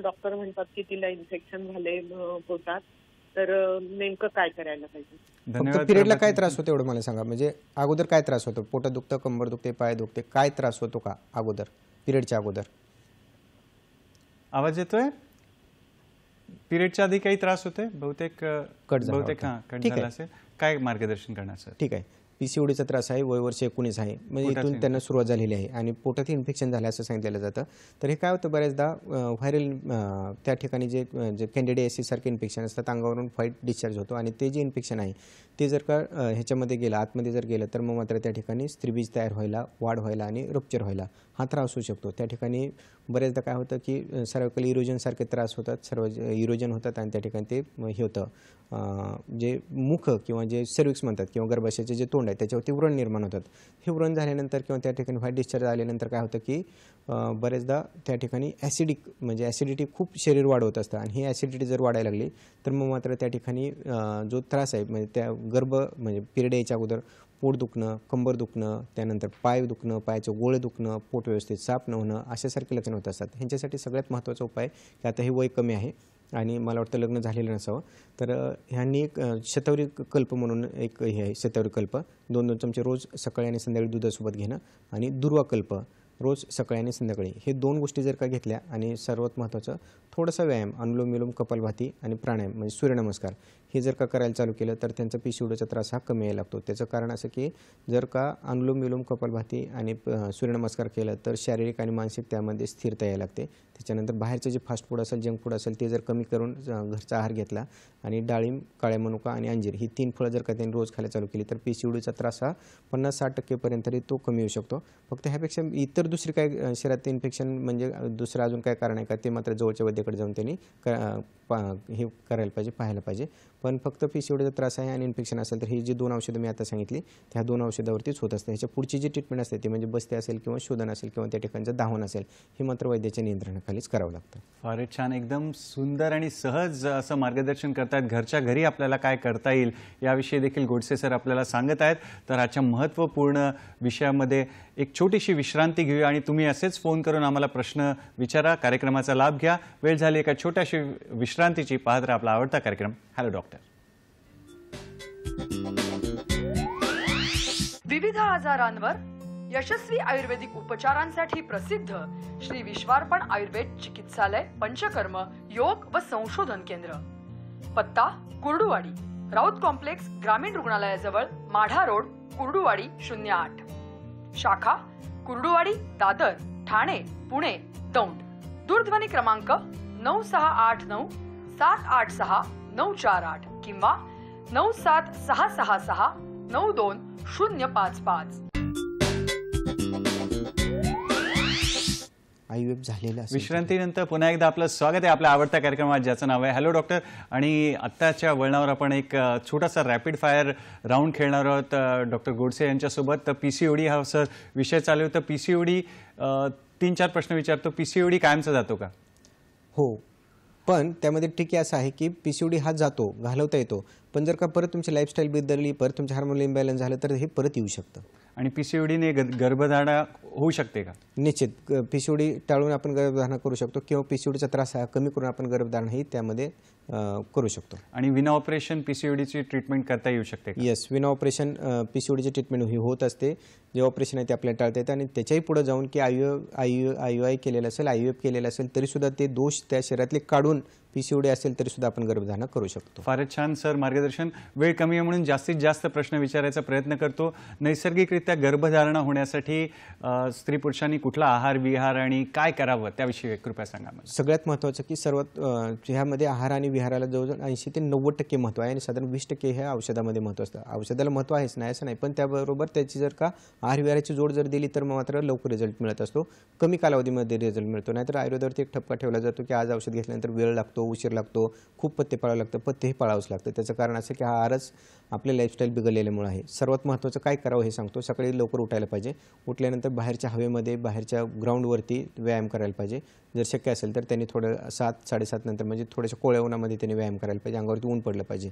Speaker 5: डॉक्टर म्हणतात की तिला इन्फेक्शन झाले पोटात, तर नेमकं काय करायला पाहिजे?
Speaker 2: फक्त पिरियडला काय त्रास होतो एवढं मला सांगा. म्हणजे अगोदर काय त्रास होतो? पोटात दुखतं, कंबर दुखते, पाय दुखते, काय त्रास होतो का अगोदर, पिरियडच्या अगोदर?
Speaker 1: आवाज येतोय? पिरियडच्या आधी काही त्रास होते? बहुतेक कट झाला असेल. काय मार्गदर्शन करणार सर? ठीक आहे.
Speaker 2: पीसीओडीचा त्रास आहे, वय वर्ष 19 आहे, म्हणजे इथून त्यांना सुरुवात झालेली आहे आणि पोटात इन्फेक्शन झालं असं सांगितलं जातं. तर हे काय होतं बऱ्याचदा व्हायरल त्या ठिकाणी जे कॅन्डिडियासिस सारखे इन्फेक्शन असतात अंगावरून व्हाईट डिस्चार्ज होतो आणि ते जे इन्फेक्शन आहे ते जर का ह्याच्यामध्ये गेलं, आतमध्ये जर गेलं तर मग मात्र त्या ठिकाणी स्त्रीबीज तयार व्हायला, वाढ व्हायला आणि रप्चर व्हायला हा त्रास होऊ शकतो. त्या ठिकाणी बऱ्याचदा काय होतं की सर्वाइकल इरोजनसारखे त्रास होतात, सर्व इरोजन होतात आणि त्या ठिकाणी ते हे होतं जे मुख किंवा जे सर्विक्स म्हणतात किंवा गर्भाशयाचे जे तोंड आहे त्याच्यावरती व्रण निर्माण होतात. हे व्रण झाल्यानंतर किंवा त्या ठिकाणी व्हाईट डिस्चार्ज आल्यानंतर काय होतं की बरेचदा त्या ठिकाणी ॲसिडिक म्हणजे ॲसिडिटी खूप शरीर वाढवत असतं आणि ही ॲसिडिटी जर वाढायला लागली तर मग मात्र त्या ठिकाणी जो त्रास आहे म्हणजे त्या म्हणजे पिरियड यायच्या अगोदर पोट दुखणं, कंबर दुखणं, त्यानंतर पाय दुखणं, पायाचे गोळे दुखणं, पोट व्यवस्थित साफ न होणं अशासारखे लक्षणं होत असतात. ह्यांच्यासाठी सगळ्यात महत्त्वाचा उपाय की आता हे वय कमी आहे आणि मला वाटतं लग्न झालेलं नसावं, तर ह्यांनी एक शतावरी कल्प म्हणून एक हे आहे, शतावरी कल्प 2-2 चमचे रोज सकाळी आणि संध्याकाळी दुधासोबत घेणं आणि दुर्वा कल्प रोज सकाळी आणि संध्याकाळी, हे 2 गोष्टी जर का घेतल्या आणि सर्वात महत्त्वाचं थोडासा व्यायाम, अनुलोम विलोम, कपालभाती आणि प्राणायाम म्हणजे सूर्यनमस्कार हे जर का करायला चालू केलं तर त्यांचा पीसीओडीचा त्रास हा कमी यायला लागतो. त्याचं कारण असं की जर का अनुलोम विलोम, कपालभाती आणि सूर्यनमस्कार केलं तर शारीरिक आणि मानसिक त्यामध्ये स्थिरता यायला लागते. त्याच्यानंतर बाहेरचं जे फास्ट फूड असेल, जंक फूड असेल ते जर कमी करून घरचा आहार घेतला आणि डाळिंब, काळ्या मनुका आणि अंजीर ही 3 फळं जर का त्यांनी रोज खायला चालू केली तर पीसीओडीचा त्रास हा 50-60% तरी तो कमी होऊ शकतो. फक्त ह्यापेक्षा इतर दुसरी काय शरीरात इन्फेक्शन म्हणजे दुसरं अजून काय कारण आहे का ते मात्र जवळच्या वैद्याकडे जाऊन त्यांनी हे करायला पाहिजे, पाहायला पाहिजे. पण फक्त पीसीओडीचा त्रास आहे आणि इन्फेक्शन असेल तर ही जी 2 औषधं मी आता सांगितली त्या 2 औषधावरतीच होत असते. ह्याच्या पुढची जी ट्रीटमेंट असते ती म्हणजे बस्ते असेल किंवा शोधन असेल किंवा त्या ठिकाणचं धावन असेल हे मात्र वैद्याच्या नियंत्रणाखालीच करावं लागतं.
Speaker 1: फारच छान. एकदम सुंदर आणि सहज असं मार्गदर्शन करतायत. घरच्या घरी आपल्याला काय करता येईल याविषयी देखील गोडसे सर आपल्याला सांगत आहेत. तर आजच्या महत्त्वपूर्ण विषयामध्ये एक छोटीशी विश्रांती घेऊया आणि तुम्ही असेच फोन करून आम्हाला प्रश्न विचारा, कार्यक्रमाचा लाभ घ्या. वेळ झाली एका छोट्याशी विश्रांतीची. पाहत राहा आपला आवडता कार्यक्रम हॅलो डॉक्टर.
Speaker 3: विविध आजारांवर यशस्वी आयुर्वेदिक उपचारांसाठी प्रसिद्ध श्री विश्वार्पण आयुर्वेद चिकित्सालय पंचकर्म योग व संशोधन केंद्र. पत्ता कुर्डुवाडी, राऊत कॉम्प्लेक्स ग्रामीण रुग्णालयाजवळ, माढा रोड, कुर्डुवाडी 08. शाखा कुर्डुवाडी, दादर, ठाणे, पुणे, दौंड. दूरध्वनी क्रमांक 9689 786 948 किंवा 97666 92055.
Speaker 2: IVF झालेलं असेल.
Speaker 1: विश्रांतीनंतर पुन्हा एकदा आपलं स्वागत आहे आपल्या आवडत्या कार्यक्रमात ज्याचं नाव आहे हॅलो डॉक्टर. आणि आत्ताच्या वळणावर आपण एक छोटासा रॅपिड फायर राऊंड खेळणार आहोत डॉक्टर गोडसे यांच्यासोबत. तर PCOD हा सर विषय चालू होता. PCOD 3-4 प्रश्न विचारतो. PCOD कायमचा जातो का?
Speaker 2: हो, पण त्यामध्ये ट्रिक असं आहे की PCOD हा जातो, घालवता येतो, पण जर का परत तुमची लाईफस्टाईल बदलली, परत तुमचे हार्मोनल इम्बॅलन्स झालं तर हे परत येऊ शकतं.
Speaker 1: आणि PCODने गर्भधारणा होऊ शकते का?
Speaker 2: निश्चित PCOD टाळून आपण गर्भधारणा करू शकतो किंवा PCODचा त्रास हा कमी करून आपण गर्भधारणा ही त्यामध्ये करू शकतो. आणि
Speaker 1: विना ऑपरेशन PCODची ट्रीटमेंट करता येऊ शकते का?
Speaker 2: येस, विना ऑपरेशन PCODची ट्रीटमेंट ही होत असते. जे ऑपरेशन आहे ते आपल्याला टाळता येतं आणि त्याच्याही पुढे जाऊन की IUI केलेलं असेल, IVF केलेलं असेल तरीसुद्धा ते दोष त्या शरीरातले काढून PCOD असेल तरीसुद्धा आपण गर्भधारणा करू शकतो.
Speaker 1: फारच छान सर मार्गदर्शन. वेळ कमी आहे म्हणून जास्तीत जास्त प्रश्न विचारायचा प्रयत्न करतो. नैसर्गिकरित्या गर्भधारणा होण्यासाठी स्त्री पुरुषांनी कुठला आहार विहार आणि काय करावं त्याविषयी कृपया सांगा.
Speaker 2: सगळ्यात महत्त्वाचं की सर्वात ह्यामध्ये आहार आणि विहाराला जवळजवळ 80 ते 90% महत्त्व आहे आणि साधारण 20% हे औषधामध्ये महत्त्व असतं. औषधाला महत्त्व आहेच नाही असं नाही, पण त्याबरोबर त्याची जर का आहार विहाराची जोड जर दिली तर मात्र लवकर रिझल्ट मिळत असतो, कमी कालावधीमध्ये रिझल्ट मिळतो. नाहीतर आयुर्वेदावरती एक ठपका ठेवला जातो की आज औषध घेतल्यानंतर वेळ लागतो, उशीर लागतो, खूप पथ्य पाळावं लागतं. पथ्यही पाळावंच लागतं. त्याचं कारण असं की हा आहारच आपल्या लाईफस्टाईल बिघडलेल्यामुळे आहे. सर्वात महत्त्वाचं काय करावं हे सांगतो. सकाळी लवकर उठायला पाहिजे. उठल्यानंतर बाहेरच्या हवेमध्ये, बाहेरच्या ग्राउंडवरती व्यायाम करायला पाहिजे. जर शक्य असेल तर त्यांनी थोडं 7-7:30 नंतर म्हणजे थोड्याशा कोळ्या उन्हामध्ये त्यांनी व्यायाम करायला पाहिजे. अंगावरती ऊन पडलं पाहिजे.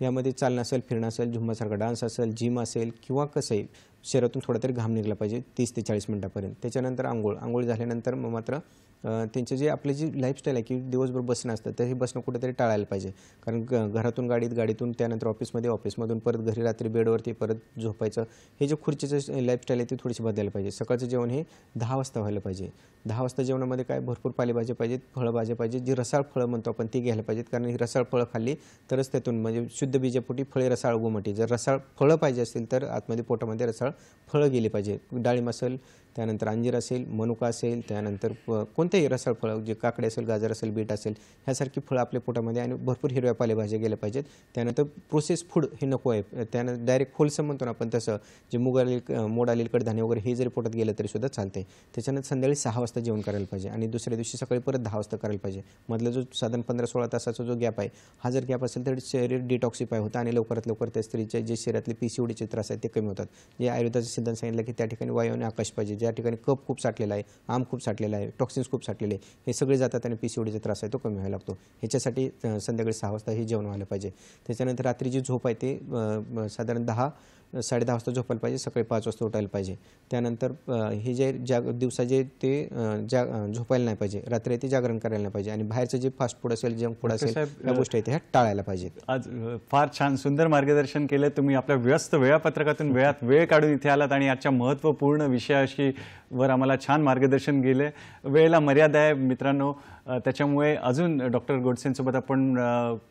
Speaker 2: यामध्ये चालणं असेल, फिरणं असेल, झुंबासारखा डान्स असेल, जिम असेल किंवा कसंही शरीरातून थोडा तरी घाम निघला पाहिजे 30 ते 40 मिनिटापर्यंत. त्याच्यानंतर आंघोळ झाल्यानंतर मग मात्र त्यांचे जे आपली जी लाईफस्टाईल आहे की दिवसभर बसणं असतं तर हे बसणं कुठेतरी टाळायला पाहिजे. कारण घरातून गाडीतून त्यानंतर ऑफिसमधून परत घरी रात्री बेडवरती परत झोपायचं, हे जे खुर्चीचं लाईफस्टाईल आहे ती थोडीशी बदलायला पाहिजे. सकाळचं जेवण हे 10 वाजता व्हायला पाहिजे. 10 वाजता जेवणामध्ये काय भरपूर पालेभाज्या पाहिजेत, फळभाज्या पाहिजेत. जी रसाळ फळं म्हणतो आपण ती घ्यायला पाहिजेत, कारण ही रसाळ फळं खाल्ली तरच त्यातून म्हणजे शुद्ध बीजापोटी फळे रसाळ गोमटी. जर रसाळ फळं पाहिजे असतील तर आतमध्ये पोटामध्ये रसाळ फळं गेली पाहिजे. डाळिंब असेल, त्यानंतर अंजीर असेल, मनुका असेल, त्यानंतर कोणतेही रसाळ फळं जे काकडे असेल, गाजर असेल, बीट असेल, ह्यासारखी फळं आपल्या पोटामध्ये आणि भरपूर हिरव्या पालेभाज्या गेल्या पाहिजेत. त्यानंतर प्रोसेस फूड हे नको आहे. त्यानंतर डायरेक्ट होलसम म्हणतो ना आपण तसं, जे मोड आलेले कडधान्य वगैरे हे जरी पोटात गेलं तरीसुद्धा चालते. त्याच्यानंतर संध्याकाळी 6 वाजता जेवण करायला पाहिजे आणि दुसऱ्या दिवशी सकाळी परत 10 वाजता करायला पाहिजे. मधला जो साधारण 15-16 तासाचा जो गॅप आहे, हा जर गॅप असेल तर शरीर डिटॉक्सिफाय होतं आणि लवकरात लवकर त्या स्त्रीचे जे शरीरातले PCODचे त्रास आहेत ते कमी होतात. जे आयुर्वेदाचा सिद्धांत सांगितलं की त्या ठिकाणी वायू आणि आकाश पाहिजे. ज्या ठिकाणी कफ खूप साठलेला आहे, आम खूप साठलेला आहे, टॉक्सिन्स खूप साठलेले आहे, हे सगळे जातात आणि PCODचा त्रास आहे तो कमी व्हायला लागतो. ह्याच्यासाठी संध्याकाळी 6 वाजता हे जेवण व्हायला पाहिजे. त्याच्यानंतर रात्री जी झोप आहे ते साधारण 10-10:30 वाजता झोपायला पाहिजे. सकाळी 5 वाजता उठायला पाहिजे. त्यानंतर हे जे दिवसा जे ते झोपायला नाही पाहिजे, रात्री ते जागरण करायला नाही पाहिजे आणि बाहेरचं जे फास्ट फूड असेल, जंक फूड असेल, या गोष्टी आहेत ह्या टाळायला पाहिजेत.
Speaker 1: आज फार छान सुंदर मार्गदर्शन केलं तुम्ही. आपल्या व्यस्त वेळापत्रकातून वेळ काढून इथे आलात आणि आजच्या महत्त्वपूर्ण विषयाशी वर आम्हाला छान मार्गदर्शन केलं. वेळेला मर्यादा आहे मित्रांनो, त्याच्यामुळे अजून डॉक्टर गोडसेंसोबत आपण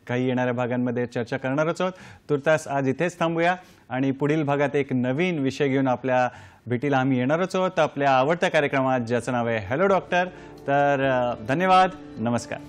Speaker 1: काही येणाऱ्या भागांमध्ये चर्चा करणारच आहोत. तुर्तास आज इथेच थांबूया आणि पुढील भागात एक नवीन विषय घेऊन आपल्या भेटीला आम्ही येणारच आहोत आपल्या आवडत्या कार्यक्रमात ज्याचं नाव आहे हॅलो डॉक्टर. तर धन्यवाद, नमस्कार.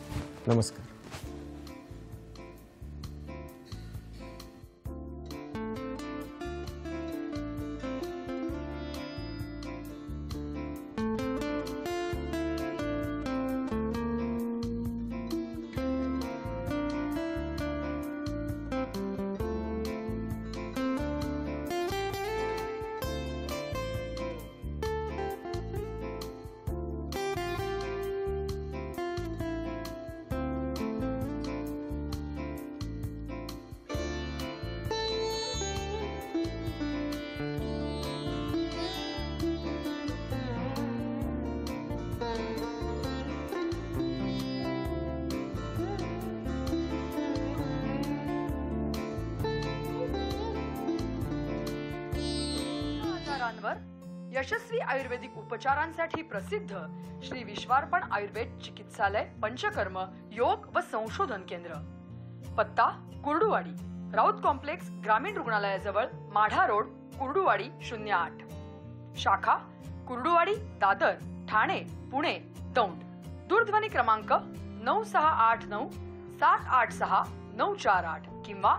Speaker 3: यशस्वी आयुर्वेदिक उपचारांसाठी प्रसिद्ध श्री विश्वार्पण आयुर्वेद चिकित्सालय पंचकर्म योग व संशोधन केंद्र. पत्ता कुर्डुवाडी, राऊत कॉम्प्लेक्स ग्रामीण रुग्णालयाजवळ, माढा रोड, कुर्डुवाडी 08. शाखा कुर्डुवाडी, दादर, ठाणे, पुणे, दौंड. दूरध्वनी क्रमांक 9689 786 948 किंवा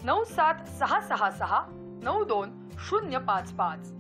Speaker 3: 97666 92 055.